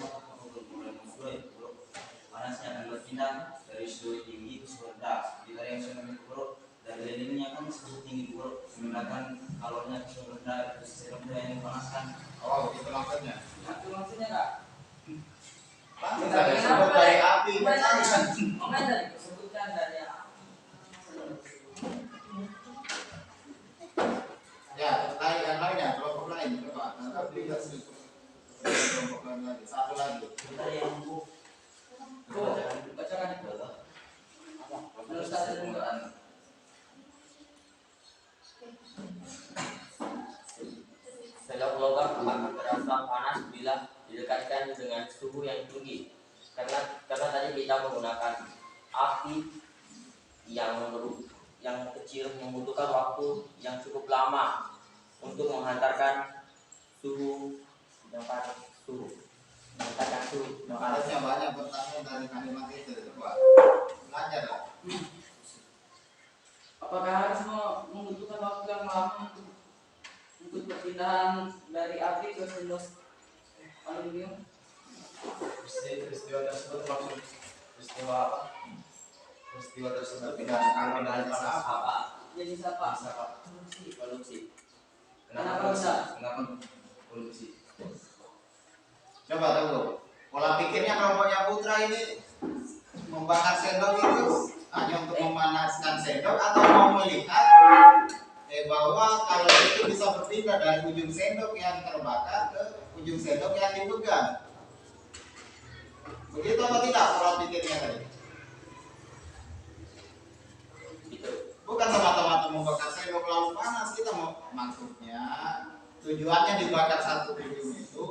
panasnya akan berpindah dari suhu tinggi ke suhu rendah. Jika yang sudah buruk dari lilingnya kan suhu tinggi buruk memindahkan kalornya ke suhu rendah, itu sistem yang dipanaskan. Oh, itu maksudnya. Itu maksudnya kak. Langsung saya sebut dari api. Omen tadi sebutkan dari api. Ya, lain yang lainnya, kelompok lain coba. Nanti lihat kelompok lain lagi. Satu lagi. Kita yang bu Bacakan itu. Menurut saya Al-Quran. Sendok logam akan terasa panas bila didekatkan dengan suhu yang tinggi. Karena tadi kita menggunakan api yang kecil membutuhkan waktu yang cukup lama untuk menghantarkan suhu yang panas menghantarkan suhu yang panas. Harusnya banyak pertanyaan dari kalimat itu. Coba belajar lah. Apakah harus membutuhkan waktu yang lama untuk perpindahan dari api ke sendok aluminium? Peristiwa tersebut maksud peristiwa apa? Peristiwa tersebut Perpindahan kalor perpindahan jenis panas apa? apa? Jadi siapa? Siapa? Produksi. Kenapa bisa? Kenapa produksi? Coba tunggu. Pola pikirnya kelompoknya Putra ini membakar sendok itu hanya untuk memanaskan sendok atau mau melihat bahwa kalau itu bisa berpindah dari ujung sendok yang terbakar ke ujung sendok yang dipegang. Begitu apa tidak pola pikirnya tadi? Gitu. Bukan semata-mata membakar sendok lalu panas, kita mau maksudnya tujuannya dibakar satu ujung itu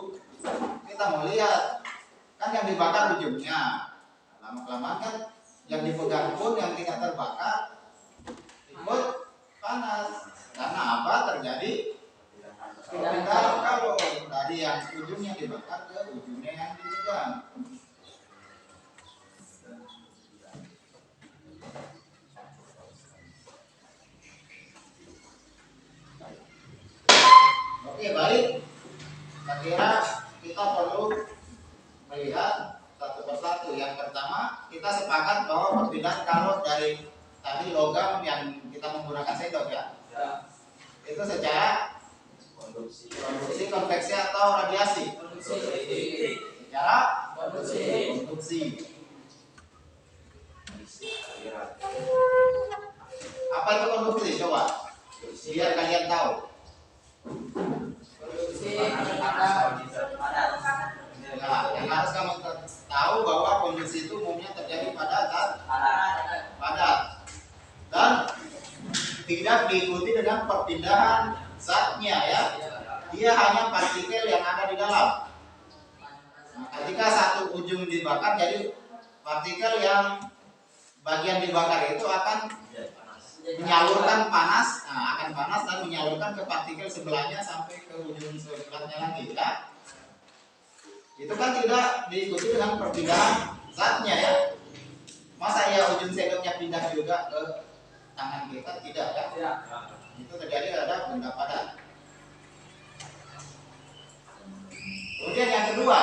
kita mau lihat kan yang dibakar ujungnya, lama-kelamaan kan yang dipegang pun yang tidak terbakar ikut panas. Karena apa? Terjadi perpindahan kalor dari yang ujungnya dibakar ke ujungnya yang dipegang. Oke, baik. Saya kira kita perlu melihat satu persatu. Yang pertama, kita sepakat bahwa perpindahan kalor dari tadi logam yang kita menggunakan sendok ya, itu secara Produksi. produksi, konveksi atau radiasi. Secara produksi. Apa itu konduksi? Coba biar kalian tahu. Nah, yang harus kamu tahu bahwa konduksi itu umumnya terjadi pada zat padat dan tidak diikuti dengan perpindahan zatnya ya. Dia hanya partikel yang ada di dalam. Nah, ketika satu ujung dibakar, jadi partikel yang bagian dibakar itu akan menyalurkan panas, akan panas dan menyalurkan ke partikel sebelahnya sampai ke ujung sebelahnya lagi ya. Itu kan tidak diikuti dengan perpindahan zatnya ya. Masa ya ujung sendoknya pindah juga ke tangan kita? Tidak ya. Itu terjadi ada benda padat. Kemudian yang kedua,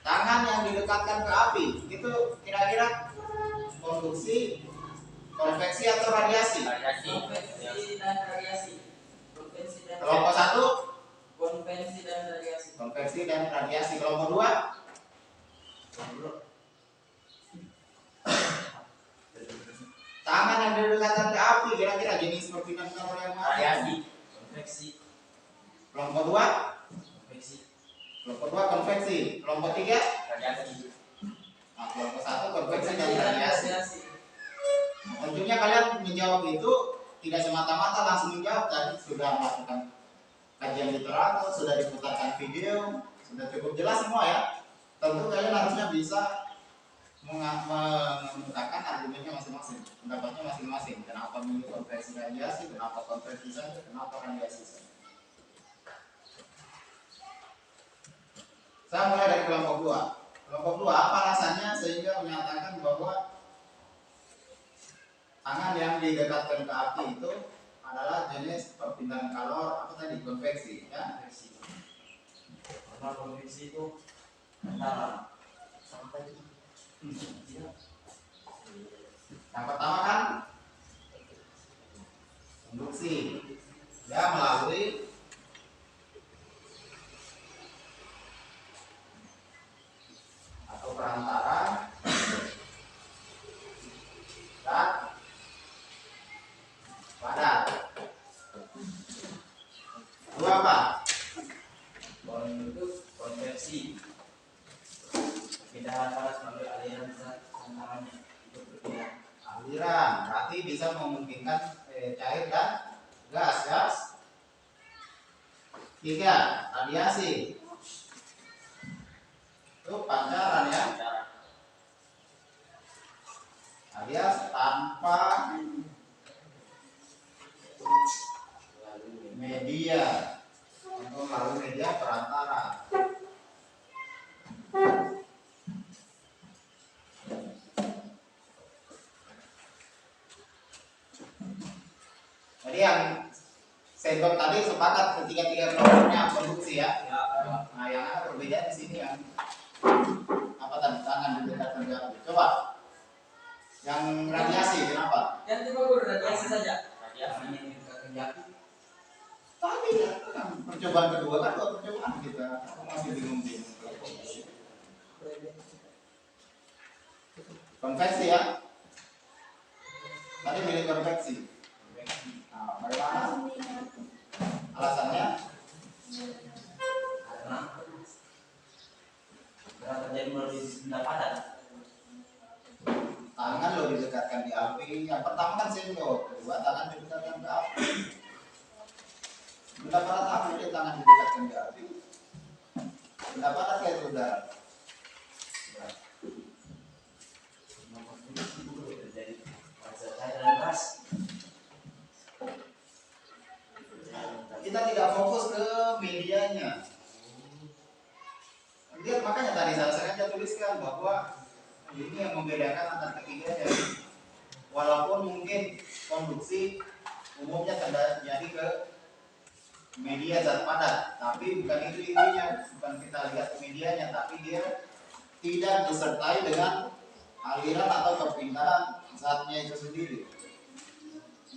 tangan yang didekatkan ke api itu kira-kira konduksi, konveksi atau radiasi? Konvensi dan radiasi. Konvensi dan Kelompok satu, konvensi dan radiasi. konveksi dan radiasi. Kelompok dua, tangan yang berdekatan ke api, kira-kira jenis perpindahan kalor yang mana? Radiasi. Konveksi. Kelompok 2, Konveksi. kelompok 2 konveksi, kelompok 3, Radiasi. nah, kelompok 1 konveksi dan Konveksi dan radiasi. radiasi. Tentunya kalian menjawab itu tidak semata-mata langsung menjawab, tadi sudah melakukan kajian literatur, sudah diputarkan video, sudah cukup jelas semua ya. Tentu kalian harusnya bisa mengemukakan argumennya masing-masing, pendapatnya masing-masing. Kenapa milih konveksi radiasi, kenapa konveksi saja, kenapa radiasi saja. Saya mulai dari kelompok 2. Kelompok 2 apa alasannya sehingga menyatakan bahwa tangan yang didekatkan ke api itu adalah jenis perpindahan kalor apa tadi, konveksi ya. Konveksi. Karena konveksi itu antara sampai Yang pertama kan induksi, ya melalui atau perantara dan padat. Dua apa? konveksi. Perpindahan panas melalui aliran zat antaranya itu berbeda. Aliran berarti bisa memungkinkan cair dan gas. Tiga, radiasi. Itu pancaran ya, alias tanpa media atau melalui media perantara. Jadi yang sendok tadi sepakat ketiga-tiga kelompoknya konduksi ya. Nah yang ada perbedaan di sini yang apa tadi, tangan didekatkan ke api. Coba yang radiasi kenapa? Yang kedua guru radiasi saja. Radiasi. Tangan yang didekatkan ke api. Tadi kan percobaan kedua kan dua percobaan kita. Aku masih bingung. Konveksi ya. Tadi milih konveksi. Nah, bagaimana alasannya? Karena terjadi melalui benda padat. Tangan lo didekatkan di api. Yang pertama kan sendok, kedua tangan didekatkan ke api. Benda padat api dia tangan didekatkan ke api. Benda padat kayak udara. Terjadi pada cair dan gas. Kita tidak fokus ke medianya. Lihat makanya tadi saya sengaja tuliskan bahwa ini yang membedakan antara ketiganya. Walaupun mungkin konduksi umumnya terjadi ke media zat padat, tapi bukan itu intinya. Bukan kita lihat ke medianya, tapi dia tidak disertai dengan aliran atau perpindahan zatnya itu sendiri.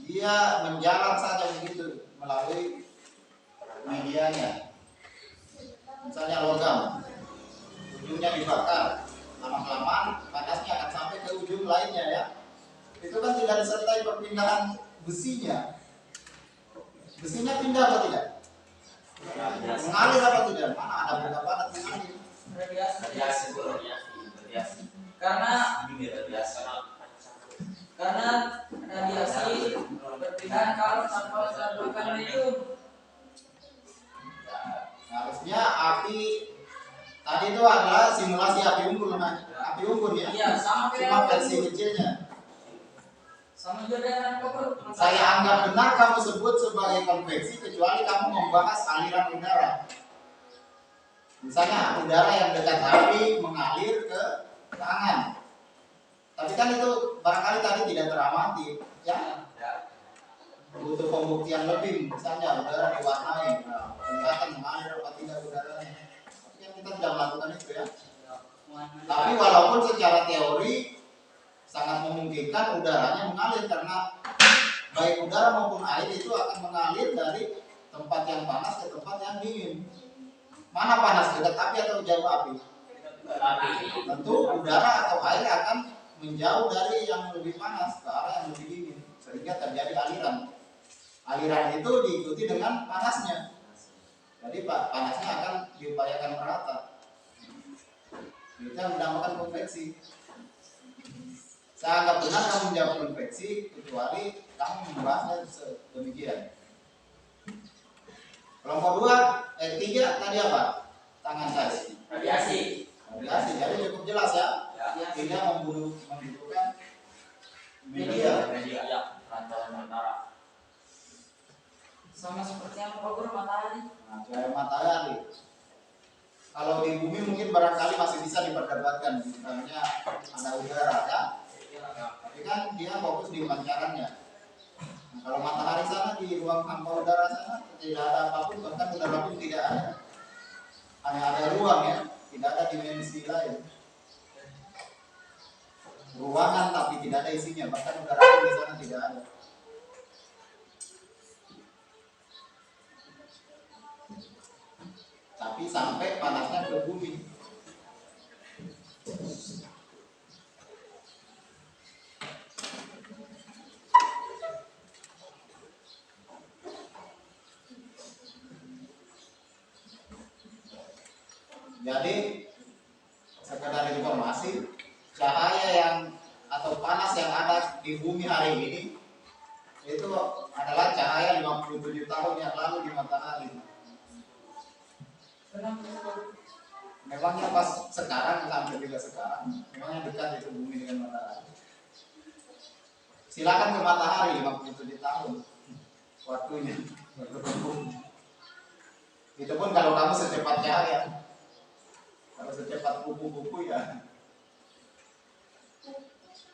Dia menjalar saja begitu melalui medianya. Misalnya logam, ujungnya dibakar, lama-kelamaan panasnya akan sampai ke ujung lainnya ya. Itu kan tidak disertai perpindahan besinya. Besinya pindah atau tidak? Mengalir apa tidak? Mana ada benda padat mengalir? Radiasi. Radiasi. Radiasi. Karena Ini radiasi. radiasi perpindahan kalor tanpa terlalu itu. Harusnya api tadi itu adalah simulasi api unggun namanya. Api unggun ya. Iya, sama Cuma kayak versi kecilnya. sama juga dengan koper. Saya anggap benar kamu sebut sebagai konveksi kecuali kamu membahas aliran udara. Misalnya udara yang dekat api mengalir ke tangan. Tapi kan itu barangkali tadi tidak teramati, ya. Butuh pembuktian lebih, misalnya udara diwarnai, nah, kelihatan mengalir apa tidak udaranya. Tapi kan kita tidak melakukan itu ya. Tapi walaupun secara teori sangat memungkinkan udaranya mengalir karena baik udara maupun air itu akan mengalir dari tempat yang panas ke tempat yang dingin. Mana panas, dekat api atau jauh api? Tentu udara atau air akan menjauh dari yang lebih panas ke arah yang lebih dingin. sehingga terjadi aliran. Aliran itu diikuti dengan panasnya. Jadi panasnya akan diupayakan merata. Itu yang dinamakan konveksi. Saya anggap benar kamu menjawab konveksi kecuali kamu membahasnya demikian. Kelompok 3 tadi apa? Tangan tadi. Radiasi. Radiasi. Jadi cukup jelas ya. Ya. Tidak membutuhkan media. Ya. Rantauan antara. Sama seperti yang Pak Guru matahari. Nah, cahaya matahari. Kalau di bumi mungkin barangkali masih bisa diperdebatkan, misalnya ada udara ya. Tapi kan dia fokus di pancarannya. Nah, kalau matahari sana di ruang hampa udara sana tidak ada apapun, bahkan udara pun tidak ada. Hanya ada ruang ya, tidak ada dimensi lain. Ruangan tapi tidak ada isinya, bahkan udara pun di sana tidak ada. Tapi sampai panasnya ke bumi. Jadi sekedar informasi, cahaya yang atau panas yang ada di bumi hari ini itu adalah cahaya 57 tahun yang lalu di matahari. Memangnya pas sekarang sampai juga sekarang, memangnya dekat itu bumi dengan matahari. Silakan ke matahari 57 tahun waktunya. Itu pun kalau kamu secepat cahaya. Kalau secepat kupu-kupu ya.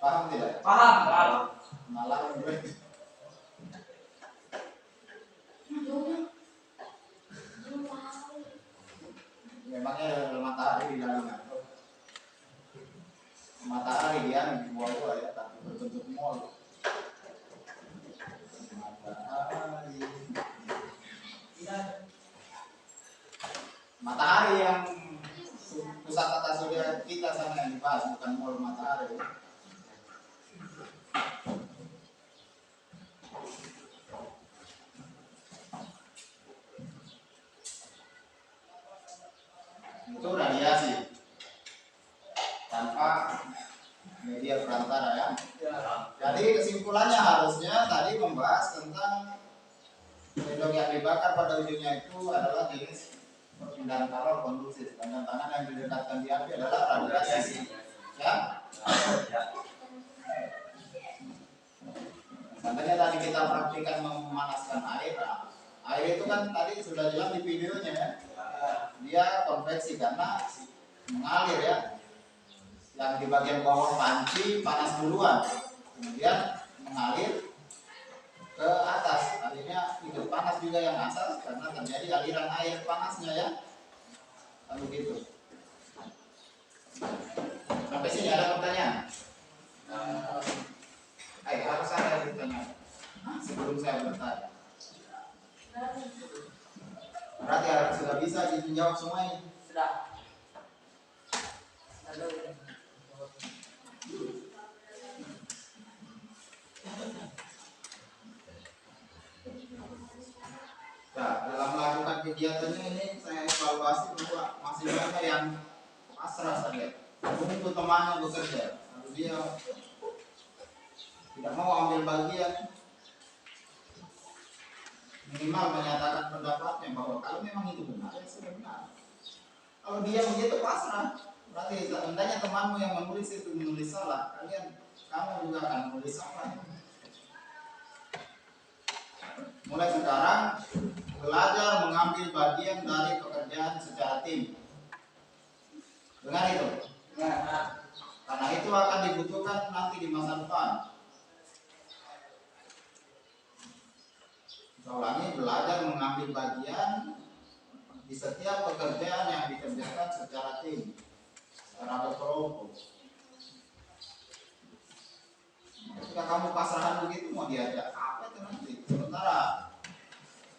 Paham tidak? Paham. Malah gue. Memangnya matahari di dalam atau matahari dia di bawah ya, tapi berbentuk mol. Matahari yang pusat tata surya kita sana yang dibahas, bukan mol matahari. Itu radiasi tanpa media perantara ya. Jadi kesimpulannya harusnya tadi membahas tentang sendok yang dibakar pada ujungnya itu adalah jenis perpindahan kalor konduksi, sedangkan tangan yang didekatkan di api adalah radiasi. Ya. Contohnya tadi kita praktikkan memanaskan air. Nah, air itu kan tadi sudah jelas di videonya ya. Dia konveksi karena mengalir ya. Yang di bagian bawah panci panas duluan, kemudian mengalir ke atas. Akhirnya ikut panas juga yang atas karena terjadi aliran air panasnya ya. Lalu gitu. Sampai sini ada pertanyaan? Harus ada pertanyaan sebelum saya bertanya. Berarti harus sudah bisa dijawab semuanya. Sudah. Nah, dalam melakukan kegiatannya ini saya evaluasi bahwa masih banyak yang pasrah saja. Menunggu temannya bekerja, lalu dia tidak mau ambil bagian, minimal menyatakan pendapatnya bahwa kalau memang itu benar ya sudah benar. Kalau dia begitu pasrah, berarti seandainya temanmu yang menulis itu menulis salah, kamu juga akan menulis salah. Mulai sekarang belajar mengambil bagian dari pekerjaan secara tim. Dengar itu? Karena itu akan dibutuhkan nanti di masa depan. Saya ulangi, belajar mengambil bagian di setiap pekerjaan yang dikerjakan secara tim, secara berkelompok. Jika kamu pasrahan begitu, mau diajak apa itu nanti? Sementara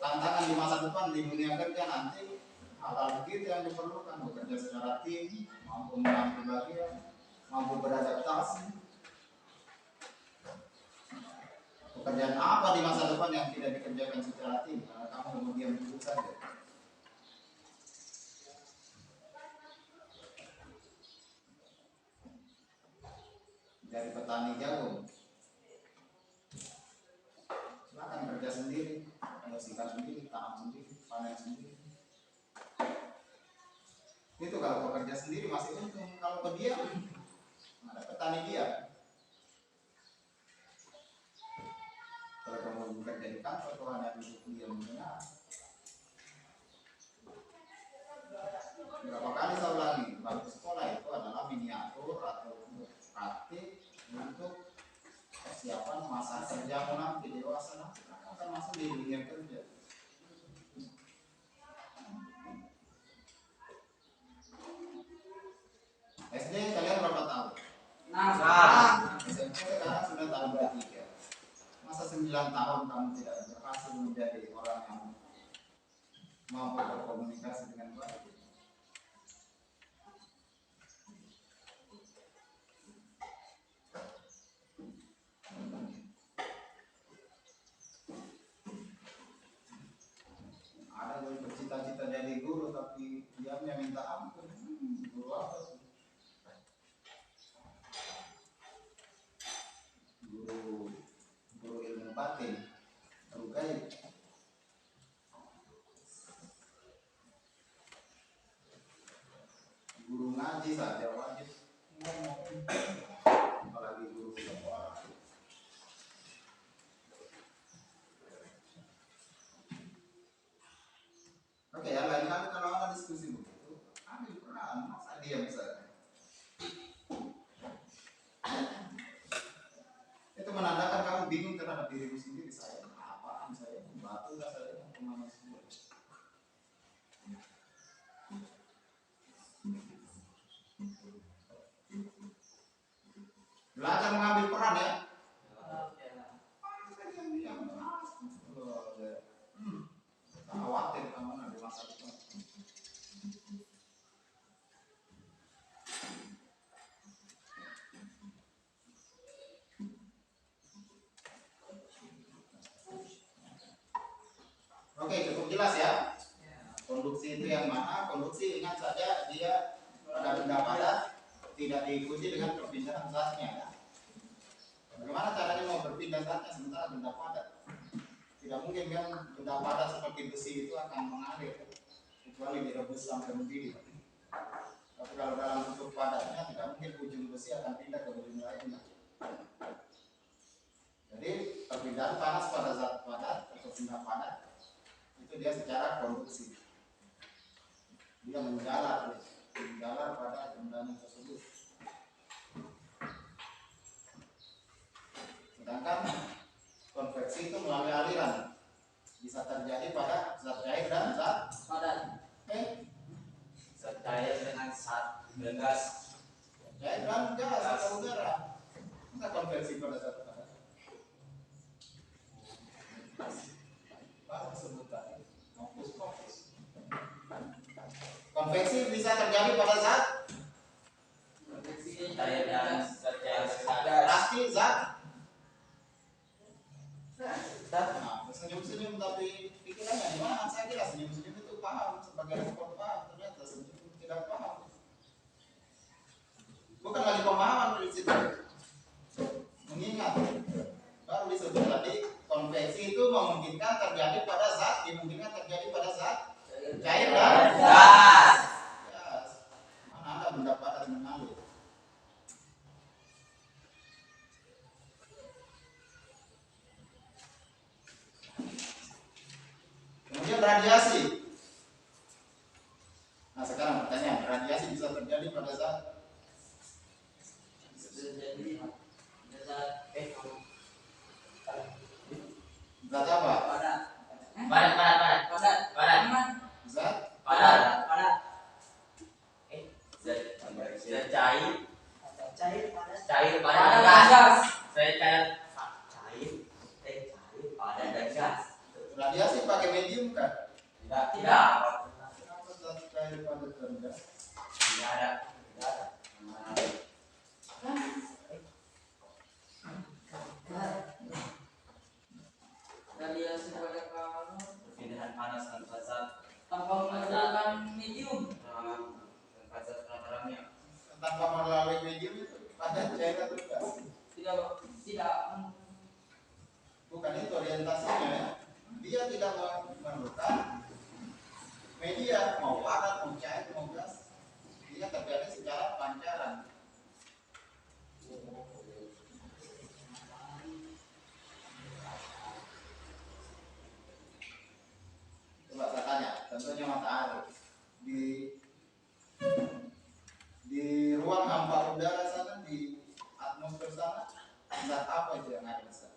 tantangan di masa depan di dunia kerja nanti hal-hal begitu yang diperlukan, bekerja secara tim, mampu mengambil bagian, mampu beradaptasi. Pekerjaan Apa di masa depan yang tidak dikerjakan secara tim karena kamu kemudian duduk saja? Dari petani jagung, silakan kerja sendiri, bersihkan sendiri, tanam sendiri, panen sendiri. Itu kalau bekerja sendiri masih untung. Kalau berdiam, ada petani diam. Kalau kamu bekerja di kantor, kau hanya duduk diam benar. Berapa kali saya ulangi, bangku sekolah itu adalah miniatur atau praktik untuk persiapan masa kerja nanti dewasa nanti akan masuk di dunia kerja. SD kalian berapa tahun? 6. SMP sekarang sudah tahun 3. Masa 9 tahun kamu tidak berhasil menjadi orang yang mampu berkomunikasi dengan baik? Ada yang bercita-cita jadi guru tapi diamnya minta ampun. Guru apa sih? Guru ilmu batin, guru gaib. Guru ngaji saja wajib ngomong, apalagi guru sekolah. Oke ya, lain kali kalau ada diskusi begitu, ambil peran, masa diam saja. Itu menandakan kamu bingung terhadap dirimu sendiri. Saya apaan, saya batu nggak, saya kemana semua. Belajar mengambil peran ya. Khawatir kamu nanti masa depan. Oke, cukup jelas ya. Konduksi itu yang mana? Konduksi ingat saja dia pada benda padat tidak diikuti dengan perpindahan zatnya ya. Bagaimana caranya mau berpindah zatnya sementara benda padat? Tidak mungkin kan benda padat seperti besi itu akan mengalir kecuali direbus sampai mendidih. Tapi kalau dalam bentuk padatnya tidak mungkin ujung besi akan pindah ke ujung lainnya. Jadi perpindahan panas pada zat padat atau benda padat itu dia secara konduksi. Dia menjalar pada benda tersebut. Sedangkan konveksi itu melalui aliran, bisa terjadi pada zat cair dan zat Padat. Zat cair dengan zat gas. Cair dan gas atau udara. Masa konveksi pada zat padat? Apa sebutan? Fokus. Konveksi bisa terjadi pada zat Cair dan zat cair pasti zat. Nah, senyum-senyum tapi pikirannya gimana? Saya kira senyum-senyum itu paham, sebagai respon paham, ternyata senyum tidak paham. Bukan lagi pemahaman dari situ. Mengingat baru disebut tadi konveksi itu memungkinkan terjadi pada zat, dimungkinkan terjadi pada zat cair dan gas. gas. Mana ada benda padat mengalir? Kemudian radiasi. Nah sekarang pertanyaan, radiasi bisa terjadi pada zat zat apa? Padat. Zat Zat cair. Cair pada Padat gas. gas. Saya cair padat dan gas. radiasi pakai medium kan? Tidak. Kenapa zat cair pada gas? Tidak ada. Nah, dia tidak memerlukan media, mau padat, mau cair, mau gas, dia terjadi secara pancaran. Coba saya tanya, contohnya matahari di ruang hampa udara sana, di atmosfer sana, zat apa itu yang ada di sana?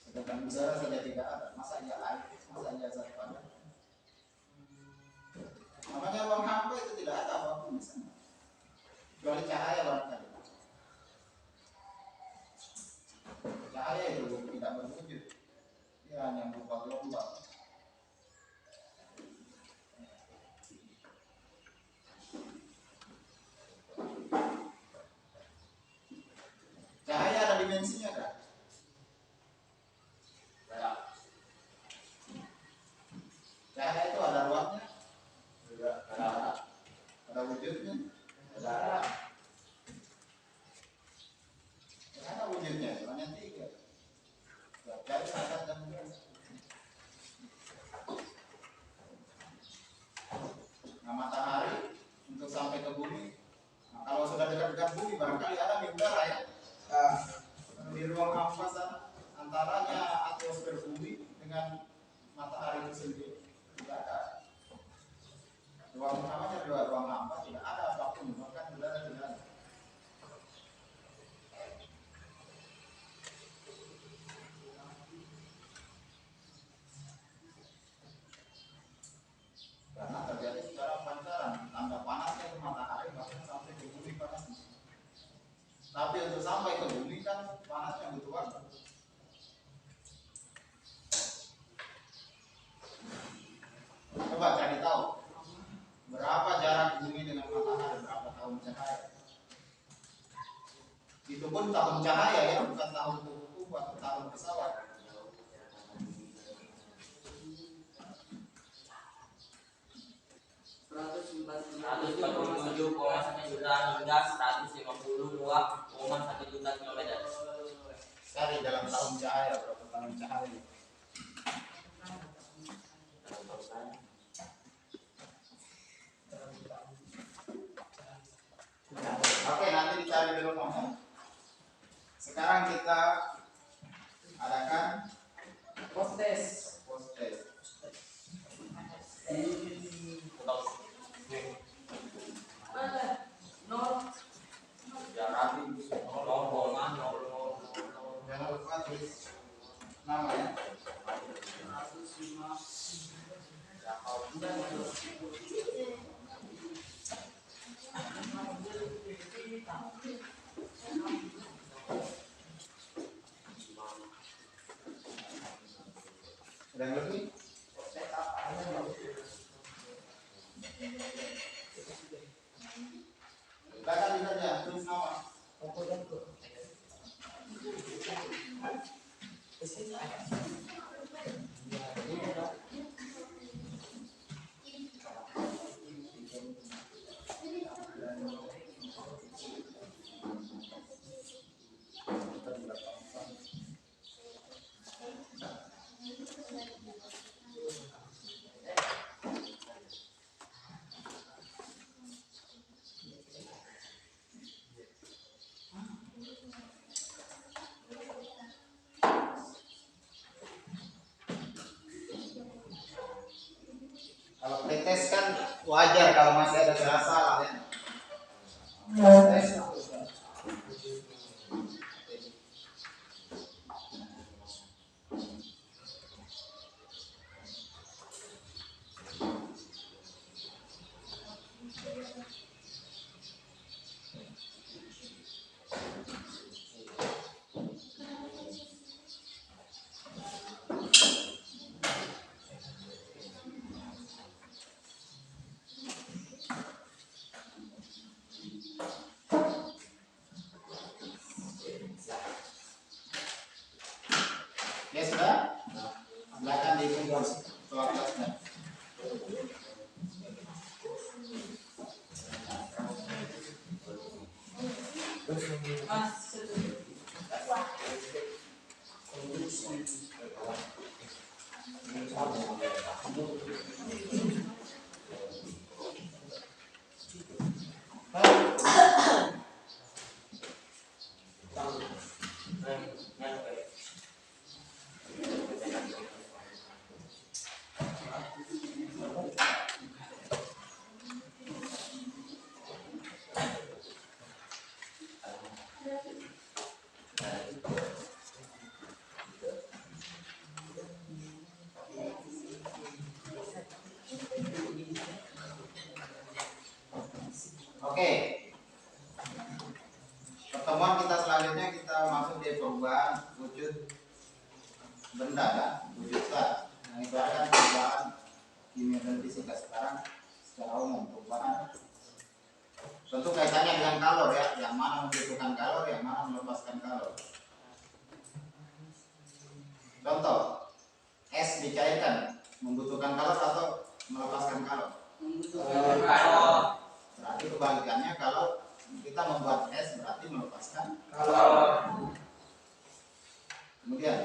Sedangkan udara saja tidak ada, masa ia air, masa ia zat padat? Namanya ruang hampa itu tidak ada apapun di sana, kecuali cahaya barangkali. Cahaya itu tidak berwujud, dia hanya berupa gelombang. Cahaya ada dimensinya kan? Cahaya itu ada ruangnya? Ada wujudnya? Ada wujudnya, hanya 3. Cahaya, padat, dan gas. Nah, matahari untuk sampai ke bumi, nah, kalau sudah dekat-dekat bumi barangkali ada udara ya. Di ruang hampa sana, antaranya atmosfer bumi dengan matahari itu sendiri tidak ada. Ruang namanya ruang hampa, tidak ada apapun, bahkan udara tidak ada. Karena terjadi secara pancaran, tanda panasnya itu matahari bahkan sampai ke bumi panasnya. Tapi untuk sampai ke bumi kan panasnya butuh waktu. Coba cari tahu berapa jarak bumi dengan matahari, berapa tahun cahaya. Itu pun tahun cahaya ya, bukan tahun kuku atau tahun pesawat. juta hingga 152,1 juta kilometer. Cari dalam tahun cahaya, berapa tahun cahaya. Oke, nanti dicari dulu nomor. Sekarang kita adakan Post test. Jangan lupa tulis nama ya. Ada yang lebih? Silakan saja tulis nama. Kalau pretest kan wajar kalau masih ada salah ya. Tes. Ya sudah, silakan diikuti soal kelasnya. Oke. Pertemuan kita selanjutnya kita masuk di perubahan wujud benda kan, wujud zat. Yang ibaratkan perubahan kimia dan fisika sekarang secara umum perubahan. Tentu kaitannya dengan kalor ya, yang mana membutuhkan kalor, yang mana melepaskan kalor. Contoh, es dicairkan membutuhkan kalor atau melepaskan kalor? Membutuhkan kalor. Berarti kebalikannya kalau kita membuat es berarti melepaskan Kalor. Kemudian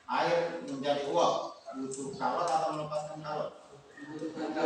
air menjadi uap butuh kalor atau melepaskan kalor? Membutuhkan kalor.